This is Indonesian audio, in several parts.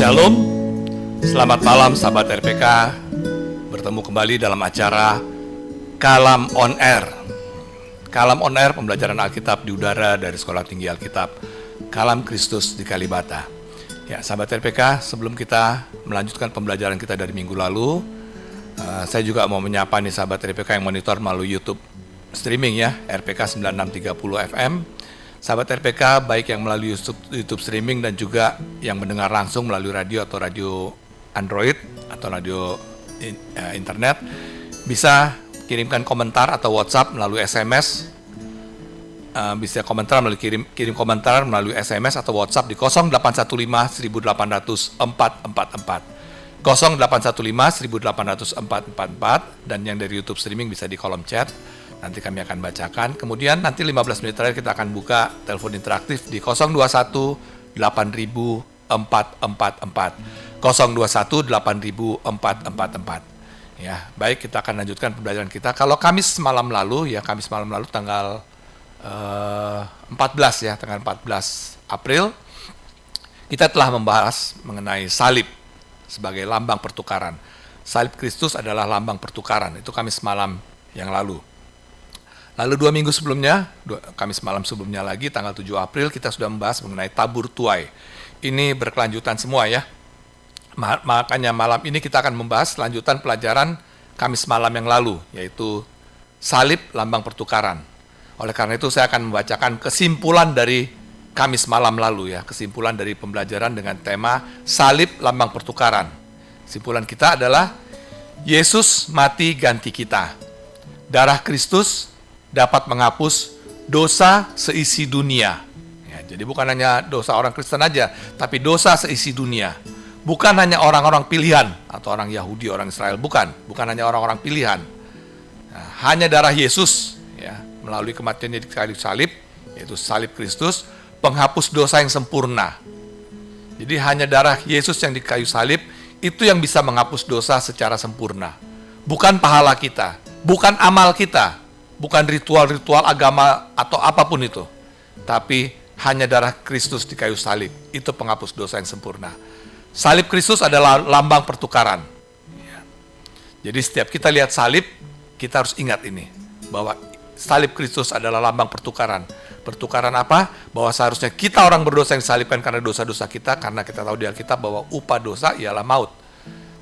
Shalom, selamat malam sahabat RPK. Bertemu kembali dalam acara Kalam On Air. Kalam On Air, pembelajaran Alkitab di udara dari Sekolah Tinggi Alkitab Kalam Kristus di Kalibata. Ya, sahabat RPK, sebelum kita melanjutkan pembelajaran kita dari minggu lalu, saya juga mau menyapa nih sahabat RPK yang monitor melalui YouTube streaming ya, RPK 9630 FM. Sahabat RPK, baik yang melalui YouTube streaming dan juga yang mendengar langsung melalui radio atau radio Android atau radio internet, bisa kirimkan komentar atau WhatsApp melalui SMS. Bisa komentar melalui kirim komentar melalui SMS atau WhatsApp di 0815 1800 444. 0815 1800 444, dan yang dari YouTube streaming bisa di kolom chat. Nanti kami akan bacakan. Kemudian nanti 15 menit terakhir kita akan buka telepon interaktif di 021 8000 444. 021 8000 444. Ya, baik, kita akan lanjutkan pembelajaran kita. Kalau Kamis malam lalu tanggal 14 ya, tanggal 14 April, kita telah membahas mengenai salib sebagai lambang pertukaran. Salib Kristus adalah lambang pertukaran. Itu Kamis malam yang lalu. Lalu 2 minggu sebelumnya, Kamis malam sebelumnya lagi, tanggal 7 April, kita sudah membahas mengenai tabur tuai. Ini berkelanjutan semua ya. Makanya malam ini kita akan membahas lanjutan pelajaran Kamis malam yang lalu, yaitu salib lambang pertukaran. Oleh karena itu saya akan membacakan kesimpulan dari Kamis malam lalu ya, kesimpulan dari pembelajaran dengan tema salib lambang pertukaran. Kesimpulan kita adalah Yesus mati ganti kita. Darah Kristus dapat menghapus dosa seisi dunia. Ya, jadi bukan hanya dosa orang Kristen aja, tapi dosa seisi dunia. Bukan hanya orang-orang pilihan atau orang Yahudi, orang Israel, bukan hanya orang-orang pilihan. Nah, hanya darah Yesus ya, melalui kematiannya di kayu salib, yaitu salib Kristus, penghapus dosa yang sempurna. Jadi hanya darah Yesus yang di kayu salib itu yang bisa menghapus dosa secara sempurna. Bukan pahala kita, bukan amal kita, bukan ritual-ritual agama atau apapun itu, tapi hanya darah Kristus di kayu salib. Itu penghapus dosa yang sempurna. Salib Kristus adalah lambang pertukaran. Jadi setiap kita lihat salib, kita harus ingat ini, bahwa salib Kristus adalah lambang pertukaran. Pertukaran apa? Bahwa seharusnya kita orang berdosa yang disalibkan karena dosa-dosa kita, karena kita tahu di Alkitab bahwa upah dosa ialah maut.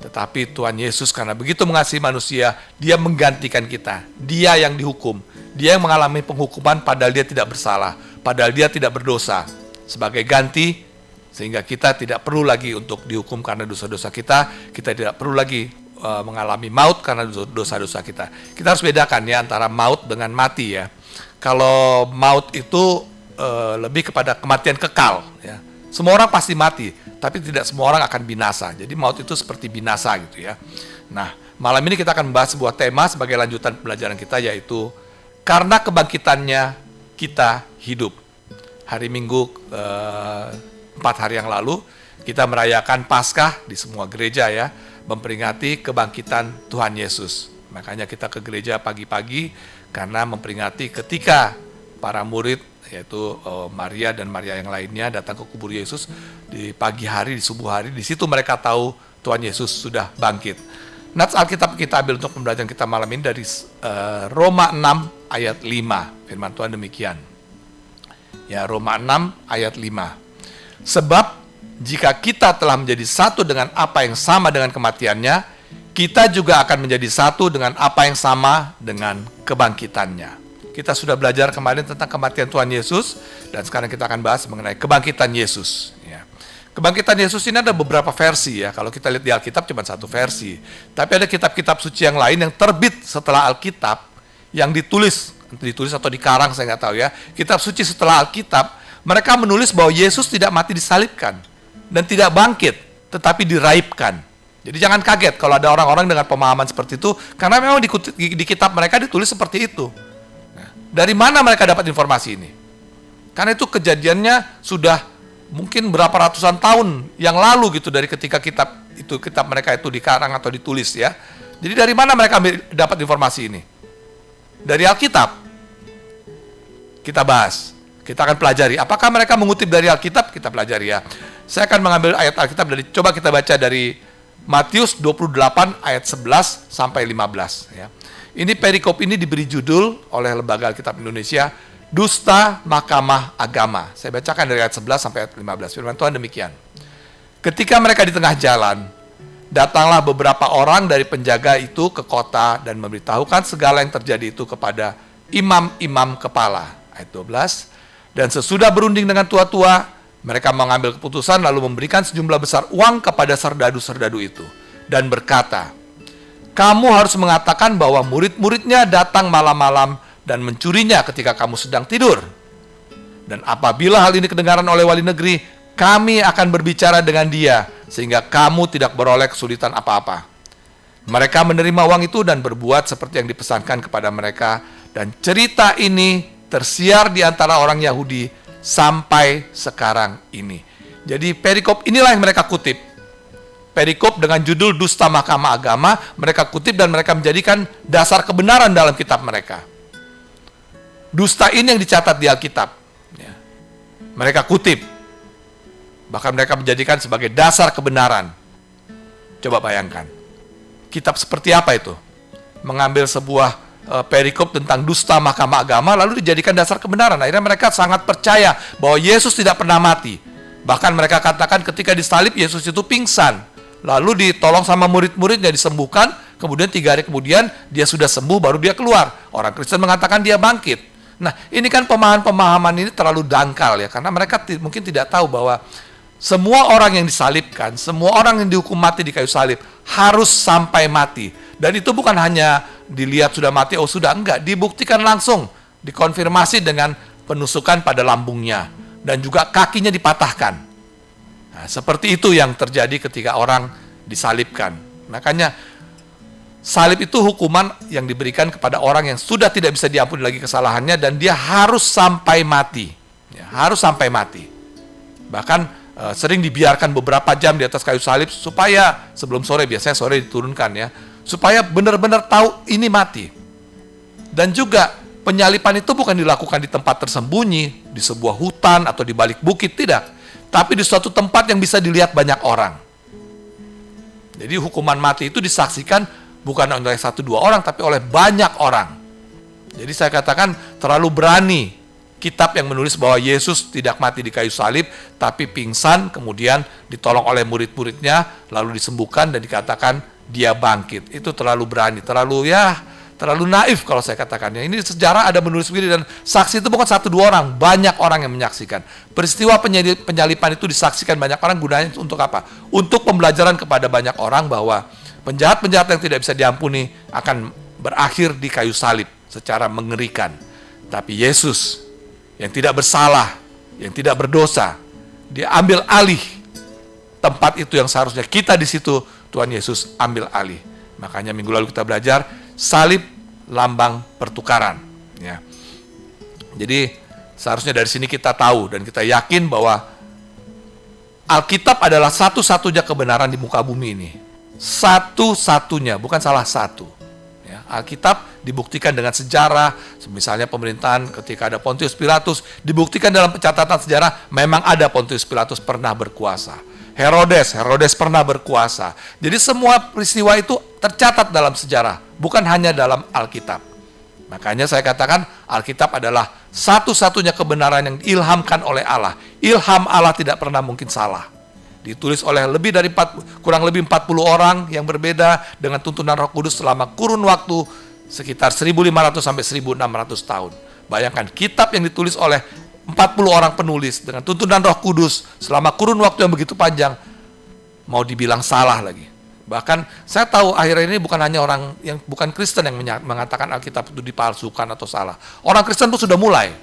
Tetapi Tuhan Yesus karena begitu mengasihi manusia, Dia menggantikan kita. Dia yang dihukum, Dia yang mengalami penghukuman padahal Dia tidak bersalah, padahal Dia tidak berdosa. Sebagai ganti, sehingga kita tidak perlu lagi untuk dihukum karena dosa-dosa kita tidak perlu lagi mengalami maut karena dosa-dosa kita. Kita harus bedakan ya antara maut dengan mati ya. Kalau maut itu lebih kepada kematian kekal ya. Semua orang pasti mati, tapi tidak semua orang akan binasa. Jadi maut itu seperti binasa gitu ya. Nah, malam ini kita akan membahas sebuah tema sebagai lanjutan pembelajaran kita, yaitu karena kebangkitannya kita hidup. Hari Minggu 4 hari yang lalu kita merayakan Paskah di semua gereja ya, memperingati kebangkitan Tuhan Yesus. Makanya kita ke gereja pagi-pagi karena memperingati ketika para murid, yaitu Maria dan Maria yang lainnya datang ke kubur Yesus di pagi hari, di subuh hari. Di situ mereka tahu Tuhan Yesus sudah bangkit. Nats Alkitab kita ambil untuk pembelajaran kita malam ini dari Roma 6 ayat 5. Firman Tuhan demikian. Ya, Roma 6 ayat 5. Sebab jika kita telah menjadi satu dengan apa yang sama dengan kematiannya, kita juga akan menjadi satu dengan apa yang sama dengan kebangkitannya. Kita sudah belajar kemarin tentang kematian Tuhan Yesus, dan sekarang kita akan bahas mengenai kebangkitan Yesus. Ya. Kebangkitan Yesus ini ada beberapa versi ya. Kalau kita lihat di Alkitab cuma satu versi, tapi ada kitab-kitab suci yang lain yang terbit setelah Alkitab, yang ditulis atau dikarang, saya nggak tahu ya. Kitab suci setelah Alkitab, mereka menulis bahwa Yesus tidak mati disalibkan dan tidak bangkit, tetapi diraibkan. Jadi jangan kaget kalau ada orang-orang dengan pemahaman seperti itu, karena memang di kitab mereka ditulis seperti itu. Dari mana mereka dapat informasi ini? Karena itu kejadiannya sudah mungkin berapa ratusan tahun yang lalu gitu, dari ketika kitab mereka itu dikarang atau ditulis ya. Jadi dari mana mereka dapat informasi ini? Dari Alkitab. Kita bahas. Kita akan pelajari. Apakah mereka mengutip dari Alkitab? Kita pelajari ya. Saya akan mengambil ayat Alkitab coba kita baca dari Matius 28 ayat 11 sampai 15 ya. Ini perikop ini diberi judul oleh Lembaga Alkitab Indonesia, Dusta Mahkamah Agama. Saya bacakan dari ayat 11 sampai ayat 15. Firman Tuhan demikian. Ketika mereka di tengah jalan, datanglah beberapa orang dari penjaga itu ke kota dan memberitahukan segala yang terjadi itu kepada imam-imam kepala. Ayat 12. Dan sesudah berunding dengan tua-tua, mereka mengambil keputusan lalu memberikan sejumlah besar uang kepada serdadu-serdadu itu. Dan berkata, kamu harus mengatakan bahwa murid-muridnya datang malam-malam dan mencurinya ketika kamu sedang tidur. Dan apabila hal ini kedengaran oleh wali negeri, kami akan berbicara dengan dia, sehingga kamu tidak beroleh kesulitan apa-apa. Mereka menerima uang itu dan berbuat seperti yang dipesankan kepada mereka. Dan cerita ini tersiar di antara orang Yahudi sampai sekarang ini. Jadi perikop inilah yang mereka kutip. Perikop dengan judul Dusta Mahkamah Agama, mereka kutip dan mereka menjadikan dasar kebenaran dalam kitab mereka. Dusta ini yang dicatat di Alkitab. Ya. Mereka kutip. Bahkan mereka menjadikan sebagai dasar kebenaran. Coba bayangkan. Kitab seperti apa itu? Mengambil sebuah perikop tentang dusta mahkamah agama lalu dijadikan dasar kebenaran. Akhirnya mereka sangat percaya bahwa Yesus tidak pernah mati. Bahkan mereka katakan ketika disalib Yesus itu pingsan. Lalu ditolong sama murid-muridnya disembuhkan. Kemudian 3 hari kemudian dia sudah sembuh baru dia keluar. Orang Kristen mengatakan dia bangkit. Nah, ini kan pemahaman ini terlalu dangkal ya, karena mereka mungkin tidak tahu bahwa semua orang yang disalibkan, semua orang yang dihukum mati di kayu salib harus sampai mati. Dan itu bukan hanya dilihat sudah mati, oh sudah, enggak, dibuktikan langsung, dikonfirmasi dengan penusukan pada lambungnya dan juga kakinya dipatahkan. Nah, seperti itu yang terjadi ketika orang disalibkan. Makanya salib itu hukuman yang diberikan kepada orang yang sudah tidak bisa diampuni lagi kesalahannya dan dia harus sampai mati. Ya, harus sampai mati. Bahkan sering dibiarkan beberapa jam di atas kayu salib supaya sebelum sore, biasanya sore diturunkan ya, supaya benar-benar tahu ini mati. Dan juga penyalipan itu bukan dilakukan di tempat tersembunyi, di sebuah hutan atau di balik bukit, tidak. Tapi di suatu tempat yang bisa dilihat banyak orang. Jadi hukuman mati itu disaksikan bukan oleh 1-2 orang, tapi oleh banyak orang. Jadi saya katakan terlalu berani kitab yang menulis bahwa Yesus tidak mati di kayu salib, tapi pingsan, kemudian ditolong oleh murid-muridnya, lalu disembuhkan dan dikatakan dia bangkit. Itu terlalu berani, terlalu naif kalau saya katakannya. Ini sejarah ada menulis begini dan saksi itu bukan 1-2 orang, banyak orang yang menyaksikan. Peristiwa penyalipan itu disaksikan banyak orang, gunanya untuk apa? Untuk pembelajaran kepada banyak orang bahwa penjahat-penjahat yang tidak bisa diampuni akan berakhir di kayu salib secara mengerikan. Tapi Yesus yang tidak bersalah, yang tidak berdosa, dia ambil alih tempat itu yang seharusnya kita di situ, Tuhan Yesus ambil alih. Makanya minggu lalu kita belajar salib lambang pertukaran. Ya. Jadi seharusnya dari sini kita tahu dan kita yakin bahwa Alkitab adalah satu-satunya kebenaran di muka bumi ini. Satu-satunya, bukan salah satu. Ya, Alkitab dibuktikan dengan sejarah, misalnya pemerintahan ketika ada Pontius Pilatus, dibuktikan dalam pencatatan sejarah memang ada Pontius Pilatus pernah berkuasa. Herodes pernah berkuasa. Jadi semua peristiwa itu tercatat dalam sejarah, bukan hanya dalam Alkitab. Makanya saya katakan Alkitab adalah satu-satunya kebenaran yang diilhamkan oleh Allah. Ilham Allah tidak pernah mungkin salah. Ditulis oleh kurang lebih 40 orang yang berbeda dengan tuntunan Roh Kudus selama kurun waktu sekitar 1.500 sampai 1.600 tahun. Bayangkan kitab yang ditulis oleh 40 orang penulis dengan tuntunan Roh Kudus selama kurun waktu yang begitu panjang, mau dibilang salah lagi. Bahkan saya tahu akhirnya ini bukan hanya orang yang bukan Kristen yang mengatakan Alkitab itu dipalsukan atau salah. Orang Kristen pun sudah mulai.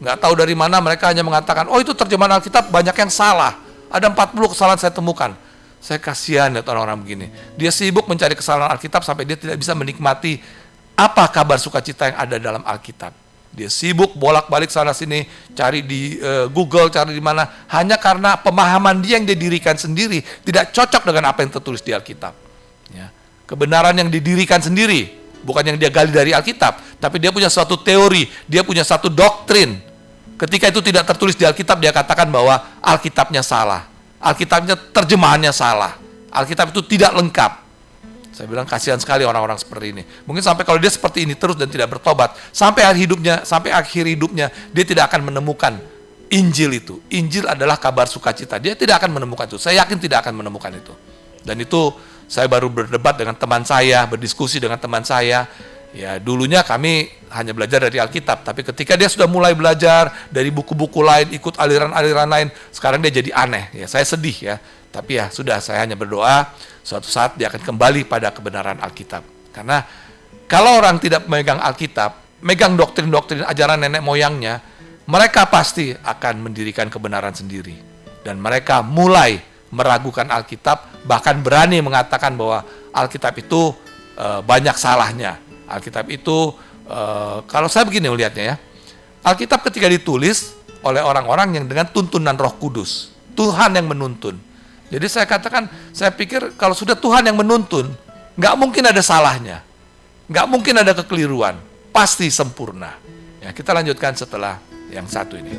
Nggak tahu dari mana mereka hanya mengatakan, oh itu terjemahan Alkitab banyak yang salah. Ada 40 kesalahan saya temukan. Saya kasihan lihat orang-orang begini. Dia sibuk mencari kesalahan Alkitab sampai dia tidak bisa menikmati apa kabar sukacita yang ada dalam Alkitab. Dia sibuk bolak-balik sana-sini, cari di Google, cari di mana. Hanya karena pemahaman dia yang dia dirikan sendiri tidak cocok dengan apa yang tertulis di Alkitab. Ya. Kebenaran yang didirikan sendiri, bukan yang dia gali dari Alkitab. Tapi dia punya suatu teori, dia punya satu doktrin. Ketika itu tidak tertulis di Alkitab, dia katakan bahwa Alkitabnya salah. Alkitabnya terjemahannya salah. Alkitab itu tidak lengkap. Saya bilang kasihan sekali orang-orang seperti ini. Mungkin sampai kalau dia seperti ini terus dan tidak bertobat, sampai akhir hidupnya, dia tidak akan menemukan Injil itu. Injil adalah kabar sukacita. Dia tidak akan menemukan itu. Saya yakin tidak akan menemukan itu. Dan itu saya baru berdebat dengan teman saya, berdiskusi dengan teman saya. Ya, dulunya kami hanya belajar dari Alkitab, tapi ketika dia sudah mulai belajar dari buku-buku lain, ikut aliran-aliran lain, sekarang dia jadi aneh. Ya, saya sedih ya. Tapi ya sudah, saya hanya berdoa suatu saat dia akan kembali pada kebenaran Alkitab. Karena kalau orang tidak memegang Alkitab, megang doktrin-doktrin ajaran nenek moyangnya, mereka pasti akan mendirikan kebenaran sendiri. Dan mereka mulai meragukan Alkitab, bahkan berani mengatakan bahwa Alkitab itu banyak salahnya. Alkitab itu, kalau saya begini melihatnya ya, Alkitab ketika ditulis oleh orang-orang yang dengan tuntunan Roh Kudus, Tuhan yang menuntun. Jadi saya katakan, saya pikir kalau sudah Tuhan yang menuntun, nggak mungkin ada salahnya, nggak mungkin ada kekeliruan, pasti sempurna. Ya, kita lanjutkan setelah yang satu ini.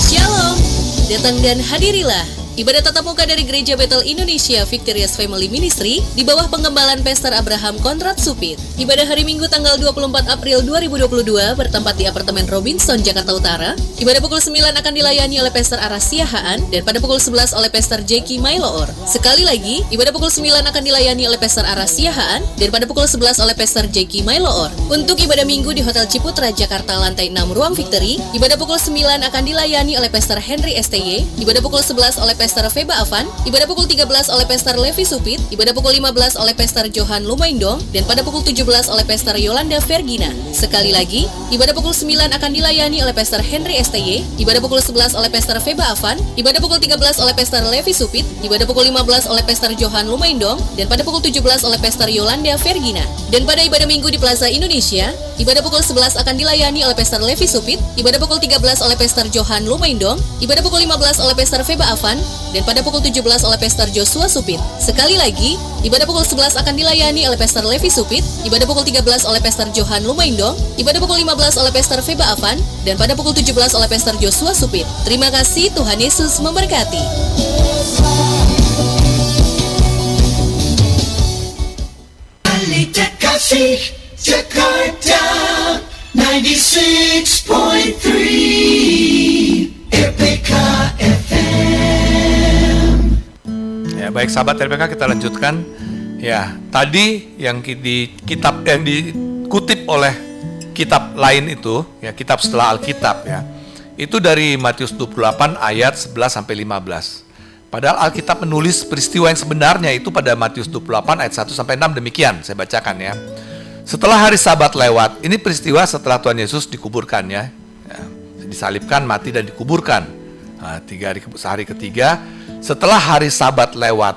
Shalom, datang dan hadirilah ibadah tatap muka dari Gereja Bethel Indonesia Victorious Family Ministry di bawah penggembalaan Pastor Abraham Konrad Supit. Ibadah hari Minggu tanggal 24 April 2022 bertempat di Apartemen Robinson, Jakarta Utara. Ibadah pukul 9 akan dilayani oleh Pastor Arasia Haan dan pada pukul 11 oleh Pastor Jeki Mailoor. Sekali lagi, ibadah pukul 9 akan dilayani oleh Pastor Arasia Haan dan pada pukul 11 oleh Pastor Jeki Mailoor. Untuk ibadah Minggu di Hotel Ciputra, Jakarta, lantai 6 Ruang Victory, ibadah pukul 9 akan dilayani oleh Pastor Henry STY, ibadah pukul 11 oleh Pastor Feba Avan, ibadah pukul 13 oleh Pastor Levi Supit, ibadah pukul 15 oleh Pastor Johan Lumaindong, dan pada pukul 17 oleh Pastor Yolanda Vergina. Sekali lagi, ibadah pukul 9 akan dilayani oleh Pastor Henry STY, ibadah pukul 11 oleh Pastor Feba Avan, ibadah pukul 13 oleh Pastor Levi Supit, ibadah pukul 15 oleh Pastor Johan Lumaindong, dan pada pukul 17 oleh Pastor Yolanda Vergina. Dan pada ibadah Minggu di Plaza Indonesia, ibadah pukul 11 akan dilayani oleh Pastor Levi Supit, ibadah pukul 13 oleh Pastor Johan Lumaindong, ibadah pukul 15 oleh Pastor Feba Avan, dan pada pukul 17 oleh Pastor Joshua Supit. Sekali lagi, ibadah pukul 11 akan dilayani oleh Pastor Levi Supit, ibadah pukul 13 oleh Pastor Johan Lumaindong, ibadah pukul 15 oleh Pastor Feba Avan, dan pada pukul 17 oleh Pastor Joshua Supit. Terima kasih, Tuhan Yesus memberkati. Kasih Jakarta 96.3 RPK FM. Ya, baik sahabat RPK, kita lanjutkan. Ya, tadi yang di kitab yang dikutip oleh kitab lain itu, ya kitab setelah Alkitab ya. Itu dari Matius 28 ayat 11 sampai 15. Padahal Alkitab menulis peristiwa yang sebenarnya itu pada Matius 28 ayat 1 sampai 6 demikian. Saya bacakan ya. Setelah hari Sabat lewat, ini peristiwa setelah Tuhan Yesus dikuburkan ya. Disalibkan, mati dan dikuburkan. Nah, hari ketiga, setelah hari Sabat lewat,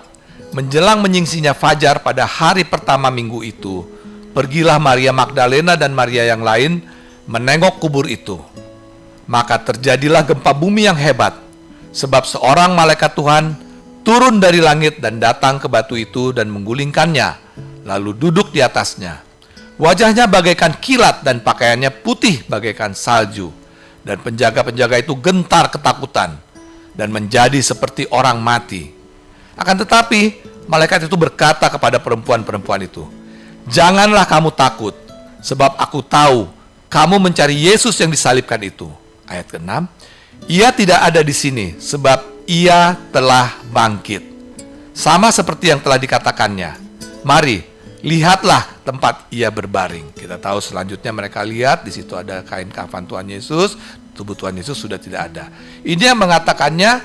menjelang menyingsinya fajar pada hari pertama minggu itu, pergilah Maria Magdalena dan Maria yang lain menengok kubur itu. Maka terjadilah gempa bumi yang hebat, sebab seorang malaikat Tuhan turun dari langit dan datang ke batu itu dan menggulingkannya, lalu duduk di atasnya. Wajahnya bagaikan kilat dan pakaiannya putih bagaikan salju. Dan penjaga-penjaga itu gentar ketakutan dan menjadi seperti orang mati. Akan tetapi, malaikat itu berkata kepada perempuan-perempuan itu, "Janganlah kamu takut, sebab aku tahu kamu mencari Yesus yang disalibkan itu." Ayat ke-6, "Ia tidak ada di sini, sebab ia telah bangkit. Sama seperti yang telah dikatakannya. Mari, lihatlah tempat ia berbaring." Kita tahu selanjutnya mereka lihat, di situ ada kain kafan Tuhan Yesus, tubuh Tuhan Yesus sudah tidak ada. Ini yang mengatakannya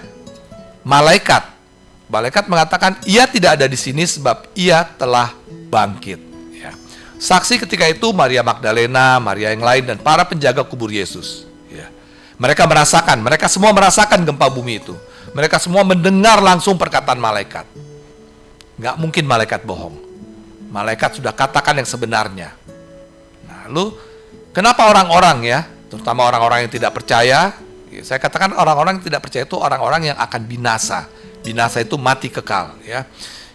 malaikat. Malaikat mengatakan ia tidak ada di sini sebab ia telah bangkit. Ya. Saksi ketika itu Maria Magdalena, Maria yang lain, dan para penjaga kubur Yesus. Ya. Mereka semua merasakan gempa bumi itu. Mereka semua mendengar langsung perkataan malaikat. Nggak mungkin malaikat bohong. Malaikat sudah katakan yang sebenarnya. Nah, lalu kenapa orang-orang ya, terutama orang-orang yang tidak percaya, saya katakan orang-orang yang tidak percaya itu orang-orang yang akan binasa. Binasa itu mati kekal ya.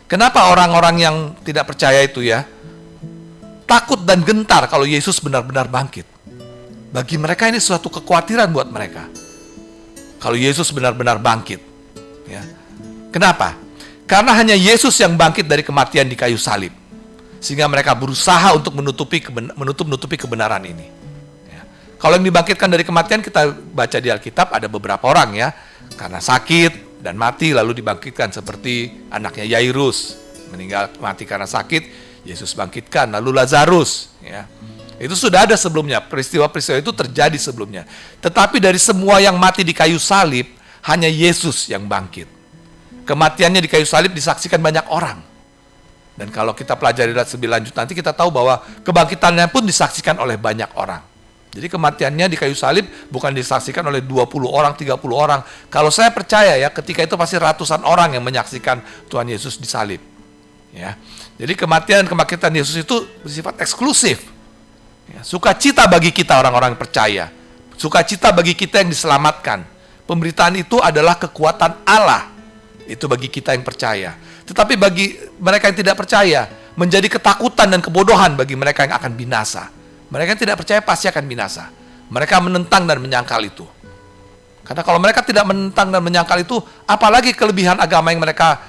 Kenapa orang-orang yang tidak percaya itu ya takut dan gentar kalau Yesus benar-benar bangkit? Bagi mereka ini suatu kekhawatiran buat mereka. Kalau Yesus benar-benar bangkit. Ya. Kenapa? Karena hanya Yesus yang bangkit dari kematian di kayu salib. Sehingga mereka berusaha untuk menutup-nutupi kebenaran ini. Ya. Kalau yang dibangkitkan dari kematian, kita baca di Alkitab ada beberapa orang ya. Karena sakit dan mati lalu dibangkitkan, seperti anaknya Yairus. Mati karena sakit, Yesus bangkitkan. Lalu Lazarus. Ya. Itu sudah ada sebelumnya, peristiwa-peristiwa itu terjadi sebelumnya. Tetapi dari semua yang mati di kayu salib, hanya Yesus yang bangkit. Kematiannya di kayu salib disaksikan banyak orang. Dan kalau kita pelajari lebih lanjut nanti, kita tahu bahwa kebangkitannya pun disaksikan oleh banyak orang. Jadi kematiannya di kayu salib bukan disaksikan oleh 20 orang, 30 orang. Kalau saya percaya ya, ketika itu pasti ratusan orang yang menyaksikan Tuhan Yesus disalib. Ya. Jadi kematian dan kebangkitan Yesus itu bersifat eksklusif. Ya, sukacita bagi kita orang-orang percaya. Sukacita bagi kita yang diselamatkan. Pemberitaan itu adalah kekuatan Allah. Itu bagi kita yang percaya. Tetapi bagi mereka yang tidak percaya, menjadi ketakutan dan kebodohan bagi mereka yang akan binasa. Mereka yang tidak percaya pasti akan binasa. Mereka menentang dan menyangkal itu. Karena kalau mereka tidak menentang dan menyangkal itu, apalagi kelebihan agama yang mereka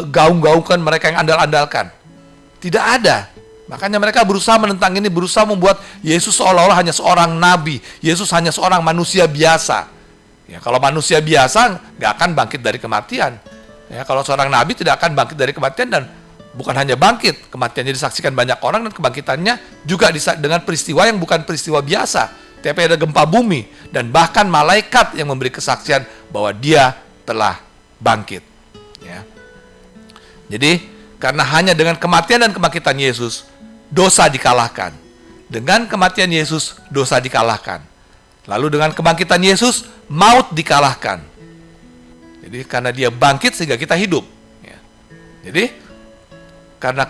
gaung-gaungkan, mereka yang andal-andalkan. Tidak ada. Makanya mereka berusaha menentang ini, berusaha membuat Yesus seolah-olah hanya seorang nabi. Yesus hanya seorang manusia biasa. Ya, kalau manusia biasa nggak akan bangkit dari kematian. Ya, kalau seorang nabi tidak akan bangkit dari kematian, dan bukan hanya bangkit, kematiannya disaksikan banyak orang, dan kebangkitannya juga dengan peristiwa yang bukan peristiwa biasa. Tapi ada gempa bumi, dan bahkan malaikat yang memberi kesaksian bahwa dia telah bangkit. Ya. Jadi, karena hanya dengan kematian dan kebangkitan Yesus, dosa dikalahkan. Dengan kematian Yesus, dosa dikalahkan. Lalu dengan kebangkitan Yesus, maut dikalahkan. Jadi karena dia bangkit sehingga kita hidup. Ya. Jadi karena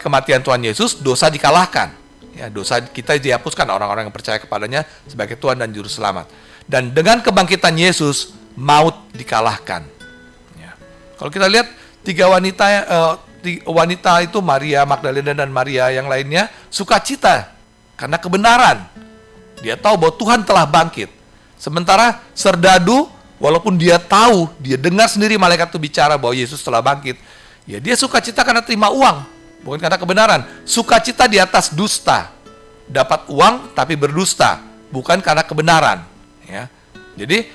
kematian Tuhan Yesus, dosa dikalahkan. Ya, dosa kita dihapuskan, orang-orang yang percaya kepadanya sebagai Tuhan dan Juru Selamat. Dan dengan kebangkitan Yesus, maut dikalahkan. Ya. Kalau kita lihat tiga wanita itu, Maria Magdalena dan Maria yang lainnya, sukacita karena kebenaran. Dia tahu bahwa Tuhan telah bangkit. Sementara serdadu, walaupun dia tahu, dia dengar sendiri malaikat itu bicara bahwa Yesus telah bangkit, ya dia sukacita karena terima uang, bukan karena kebenaran. Sukacita di atas dusta. Dapat uang tapi berdusta, bukan karena kebenaran. Ya. Jadi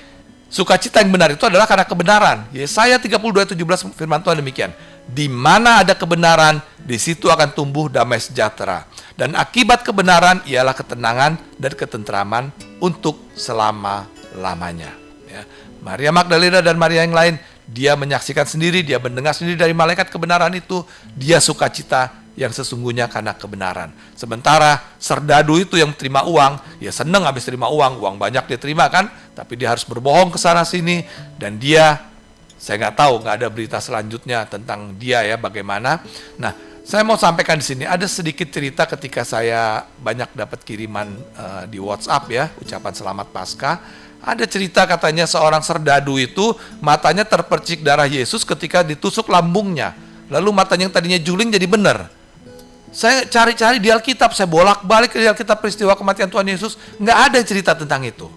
sukacita yang benar itu adalah karena kebenaran. Yesaya 32:17 firman Tuhan demikian. Di mana ada kebenaran, di situ akan tumbuh damai sejahtera. Dan akibat kebenaran ialah ketenangan dan ketentraman untuk selama-lamanya. Ya. Maria Magdalena dan Maria yang lain, dia menyaksikan sendiri, dia mendengar sendiri dari malaikat kebenaran itu, dia sukacita yang sesungguhnya karena kebenaran. Sementara serdadu itu yang terima uang, ya seneng habis terima uang banyak dia terima kan, tapi dia harus berbohong ke sana sini, dan dia, saya nggak tahu, nggak ada berita selanjutnya tentang dia ya bagaimana. Nah, saya mau sampaikan di sini ada sedikit cerita ketika saya banyak dapat kiriman di WhatsApp ya, ucapan selamat Paskah. Ada cerita katanya seorang serdadu itu matanya terpercik darah Yesus ketika ditusuk lambungnya. Lalu matanya yang tadinya juling jadi benar. Saya cari-cari di Alkitab, saya bolak-balik ke Alkitab peristiwa kematian Tuhan Yesus, nggak ada cerita tentang itu.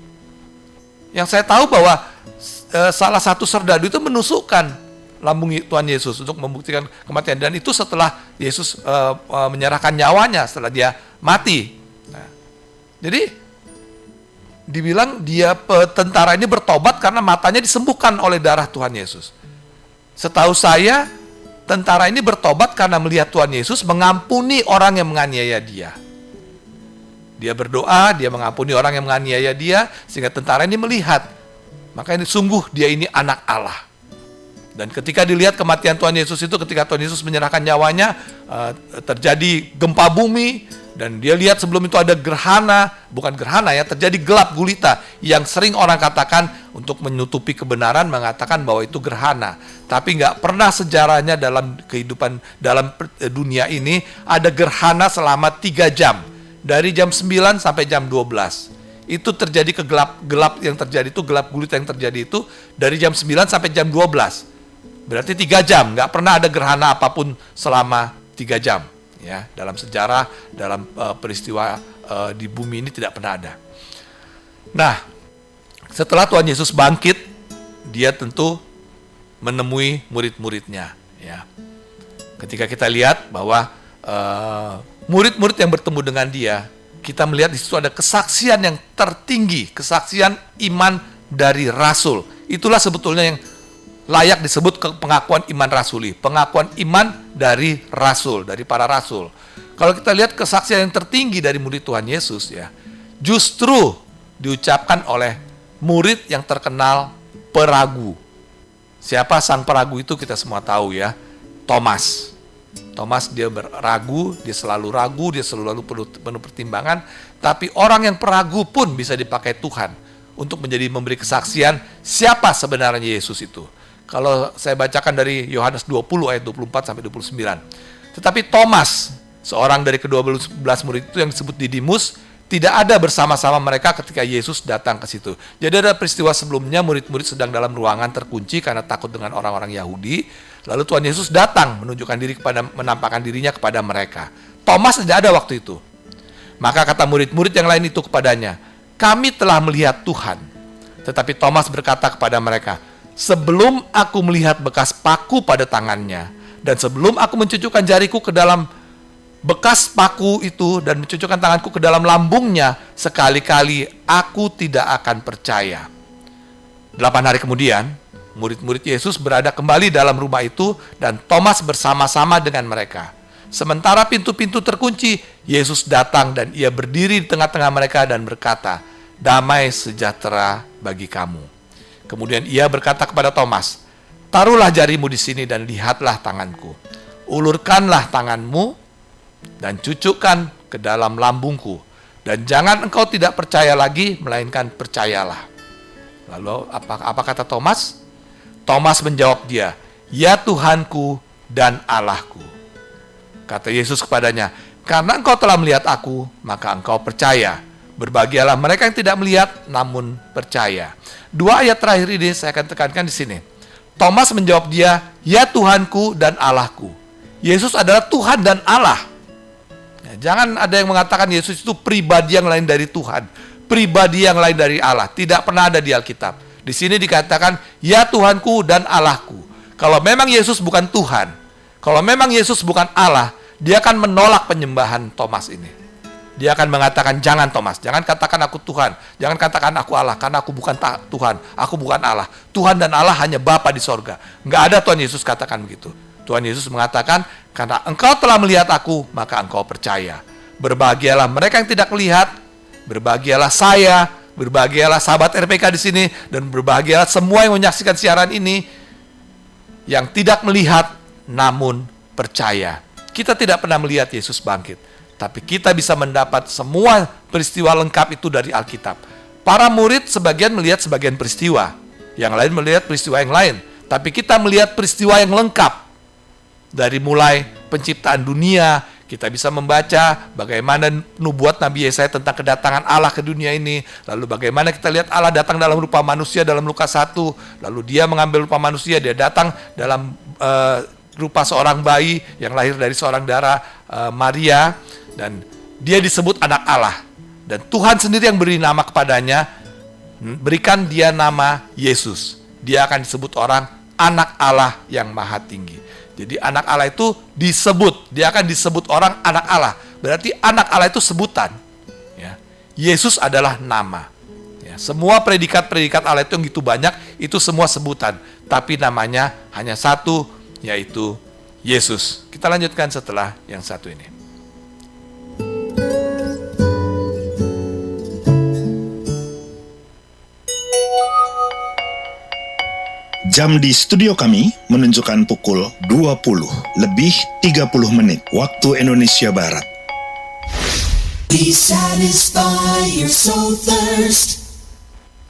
Yang saya tahu bahwa salah satu serdadu itu menusukkan lambung Tuhan Yesus untuk membuktikan kematian, dan itu setelah Yesus menyerahkan nyawanya, setelah dia mati. Nah, jadi dibilang dia tentara ini bertobat karena matanya disembuhkan oleh darah Tuhan Yesus. Setahu saya, tentara ini bertobat karena melihat Tuhan Yesus mengampuni orang yang menganiaya dia. Dia berdoa, dia mengampuni orang yang menganiaya dia, sehingga tentara ini melihat, maka ini sungguh dia ini anak Allah. Dan ketika dilihat kematian Tuhan Yesus itu, ketika Tuhan Yesus menyerahkan nyawanya, terjadi gempa bumi, dan dia lihat sebelum itu ada gerhana, bukan gerhana ya, terjadi gelap gulita, yang sering orang katakan untuk menutupi kebenaran, mengatakan bahwa itu gerhana. Tapi nggak pernah sejarahnya dalam kehidupan, dalam dunia ini, ada gerhana selama 3 jam, dari jam 9 sampai jam 12. Itu terjadi gelap yang terjadi itu, gelap gulita yang terjadi itu, dari jam 9 sampai jam 12. Berarti 3 jam, nggak pernah ada gerhana apapun selama 3 jam. Ya, dalam sejarah, dalam peristiwa di bumi ini tidak pernah ada. Nah, setelah Tuhan Yesus bangkit, dia tentu menemui murid-muridnya. Ya. Ketika kita lihat bahwa murid-murid yang bertemu dengan dia, kita melihat di situ ada kesaksian yang tertinggi, kesaksian iman dari rasul. Itulah sebetulnya yang layak disebut pengakuan iman rasuli, pengakuan iman dari rasul, dari para rasul. Kalau kita lihat kesaksian yang tertinggi dari murid Tuhan Yesus, ya, justru diucapkan oleh murid yang terkenal peragu. Siapa sang peragu itu kita semua tahu, ya, Thomas. Thomas dia ragu, dia selalu ragu, dia selalu penuh pertimbangan. Tapi orang yang peragu pun bisa dipakai Tuhan untuk memberi kesaksian siapa sebenarnya Yesus itu. Kalau saya bacakan dari Yohanes 20 ayat 24 sampai 29. Tetapi Thomas, seorang dari ke-12 murid itu yang disebut Didimus, tidak ada bersama-sama mereka ketika Yesus datang ke situ. Jadi ada peristiwa sebelumnya murid-murid sedang dalam ruangan terkunci karena takut dengan orang-orang Yahudi. Lalu Tuhan Yesus datang menampakkan dirinya kepada mereka. Thomas tidak ada waktu itu. Maka kata murid-murid yang lain itu kepadanya, "Kami telah melihat Tuhan." Tetapi Thomas berkata kepada mereka, "Sebelum aku melihat bekas paku pada tangannya, dan sebelum aku mencucukkan jariku ke dalam bekas paku itu dan mencucukkan tanganku ke dalam lambungnya, sekali-kali aku tidak akan percaya." 8 hari kemudian, murid-murid Yesus berada kembali dalam rumah itu dan Thomas bersama-sama dengan mereka. Sementara pintu-pintu terkunci, Yesus datang dan ia berdiri di tengah-tengah mereka dan berkata, "Damai sejahtera bagi kamu." Kemudian ia berkata kepada Thomas, "Taruhlah jarimu di sini dan lihatlah tanganku. Ulurkanlah tanganmu dan cucukkan ke dalam lambungku. Dan jangan engkau tidak percaya lagi, melainkan percayalah." Lalu apa kata Thomas? Thomas menjawab dia, "Ya Tuhanku dan Allahku." Kata Yesus kepadanya, "Karena engkau telah melihat aku, maka engkau percaya. Berbahagialah mereka yang tidak melihat, namun percaya." 2 ayat terakhir ini saya akan tekankan di sini. Thomas menjawab dia, "Ya Tuhanku dan Allahku." Yesus adalah Tuhan dan Allah. Ya, jangan ada yang mengatakan Yesus itu pribadi yang lain dari Tuhan, pribadi yang lain dari Allah. Tidak pernah ada di Alkitab. Di sini dikatakan, "Ya Tuhanku dan Allahku." Kalau memang Yesus bukan Tuhan, kalau memang Yesus bukan Allah, dia akan menolak penyembahan Thomas ini. Dia akan mengatakan, "Jangan Thomas, jangan katakan aku Tuhan, jangan katakan aku Allah, karena aku bukan Tuhan, aku bukan Allah. Tuhan dan Allah hanya Bapa di sorga." Nggak ada Tuhan Yesus katakan begitu. Tuhan Yesus mengatakan, "Karena engkau telah melihat aku, maka engkau percaya. Berbahagialah mereka yang tidak melihat, berbahagialah saya, berbahagialah sahabat RPK di sini, dan berbahagialah semua yang menyaksikan siaran ini yang tidak melihat namun percaya." Kita tidak pernah melihat Yesus bangkit, tapi kita bisa mendapat semua peristiwa lengkap itu dari Alkitab. Para murid sebagian melihat sebagian peristiwa, yang lain melihat peristiwa yang lain, tapi kita melihat peristiwa yang lengkap. Dari mulai penciptaan dunia, kita bisa membaca bagaimana nubuat Nabi Yesaya tentang kedatangan Allah ke dunia ini. Lalu bagaimana kita lihat Allah datang dalam rupa manusia dalam Lukas 1. Lalu dia mengambil rupa manusia, dia datang dalam rupa seorang bayi yang lahir dari seorang darah Maria. Dan dia disebut anak Allah. Dan Tuhan sendiri yang beri nama kepadanya, berikan dia nama Yesus. Dia akan disebut orang anak Allah yang maha tinggi. Jadi anak Allah itu disebut, dia akan disebut orang anak Allah. Berarti anak Allah itu sebutan. Ya. Yesus adalah nama. Ya. Semua predikat-predikat Allah itu yang gitu banyak, itu semua sebutan. Tapi namanya hanya satu, yaitu Yesus. Kita lanjutkan setelah yang satu ini. Jam di studio kami menunjukkan pukul 20 lebih 30 menit waktu Indonesia Barat. We satisfy your soul thirst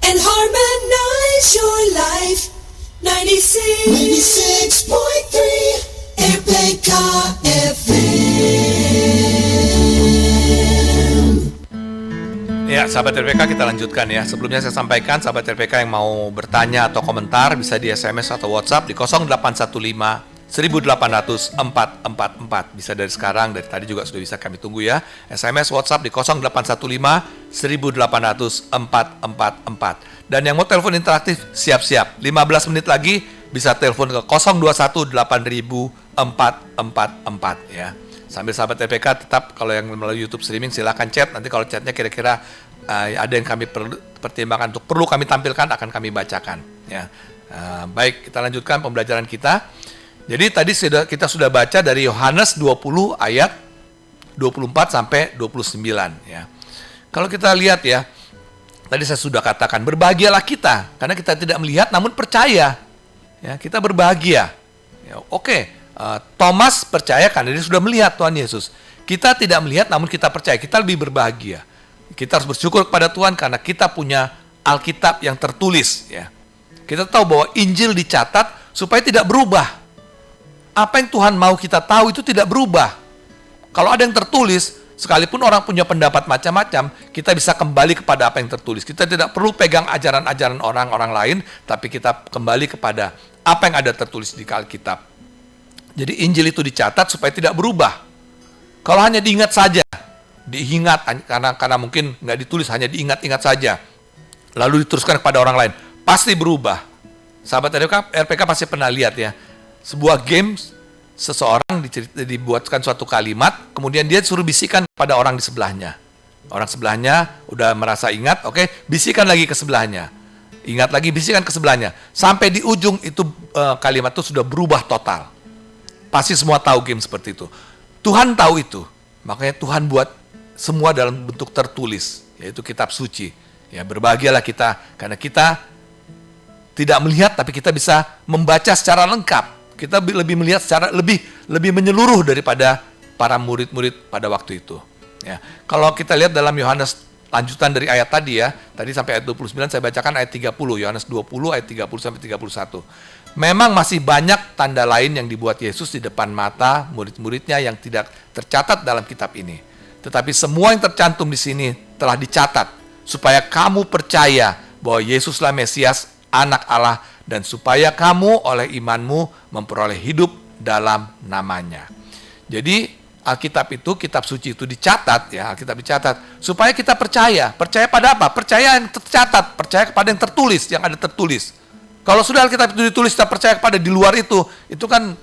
and harmonize your life. 96.3 RPK FM. Ya, sahabat RPK, kita lanjutkan ya. Sebelumnya saya sampaikan, sahabat RPK yang mau bertanya atau komentar bisa di SMS atau WhatsApp di 0815 1844. Bisa dari sekarang, dari tadi juga sudah bisa kami tunggu ya. SMS, WhatsApp di 0815 1844. Dan yang mau telepon interaktif, siap-siap. 15 menit lagi bisa telepon ke 021 8000 444 ya. Sambil sahabat RPK tetap kalau yang melalui YouTube streaming silakan chat. Nanti kalau chatnya kira-kira ada yang kami pertimbangkan untuk perlu kami tampilkan, akan kami bacakan ya. Baik, kita lanjutkan pembelajaran kita. Jadi tadi kita sudah baca dari Yohanes 20 ayat 24 sampai 29 ya. Kalau kita lihat ya, tadi saya sudah katakan berbahagialah kita karena kita tidak melihat namun percaya. Ya, kita berbahagia. Ya, oke. Thomas percaya karena dia sudah melihat Tuhan Yesus. Kita tidak melihat namun kita percaya, kita lebih berbahagia. Kita harus bersyukur kepada Tuhan karena kita punya Alkitab yang tertulis ya. Kita tahu bahwa Injil dicatat supaya tidak berubah. Apa yang Tuhan mau kita tahu itu tidak berubah. Kalau ada yang tertulis, sekalipun orang punya pendapat macam-macam, kita bisa kembali kepada apa yang tertulis. Kita tidak perlu pegang ajaran-ajaran orang-orang lain, tapi kita kembali kepada apa yang ada tertulis di Alkitab. Jadi Injil itu dicatat supaya tidak berubah. Kalau hanya diingat saja, diingat karena mungkin nggak ditulis, hanya diingat-ingat saja, lalu diteruskan kepada orang lain, pasti berubah. Sahabat RPK pasti pernah lihat ya, sebuah game, seseorang dibuatkan suatu kalimat, kemudian dia suruh bisikan pada orang di sebelahnya. Orang sebelahnya udah merasa ingat, oke, bisikan lagi ke sebelahnya. Ingat lagi, bisikan ke sebelahnya. Sampai di ujung itu kalimat itu sudah berubah total. Pasti semua tahu game seperti itu. Tuhan tahu itu. Makanya Tuhan buat semua dalam bentuk tertulis, yaitu kitab suci. Ya, berbahagialah kita karena kita tidak melihat tapi kita bisa membaca secara lengkap. Kita lebih melihat secara lebih menyeluruh daripada para murid-murid pada waktu itu. Ya. Kalau kita lihat dalam Yohanes lanjutan dari ayat tadi ya, tadi sampai ayat 29 saya bacakan ayat 30, Yohanes 20 ayat 30 sampai 31. Memang masih banyak tanda lain yang dibuat Yesus di depan mata murid-muridnya yang tidak tercatat dalam kitab ini. Tetapi semua yang tercantum di sini telah dicatat supaya kamu percaya bahwa Yesuslah Mesias, Anak Allah, dan supaya kamu oleh imanmu memperoleh hidup dalam namanya. Jadi Alkitab itu, kitab suci itu dicatat ya, Alkitab dicatat supaya kita percaya. Percaya pada apa? Percaya yang tercatat, percaya kepada yang tertulis, yang ada tertulis. Kalau sudah Alkitab itu ditulis, kita percaya kepada di luar itu kan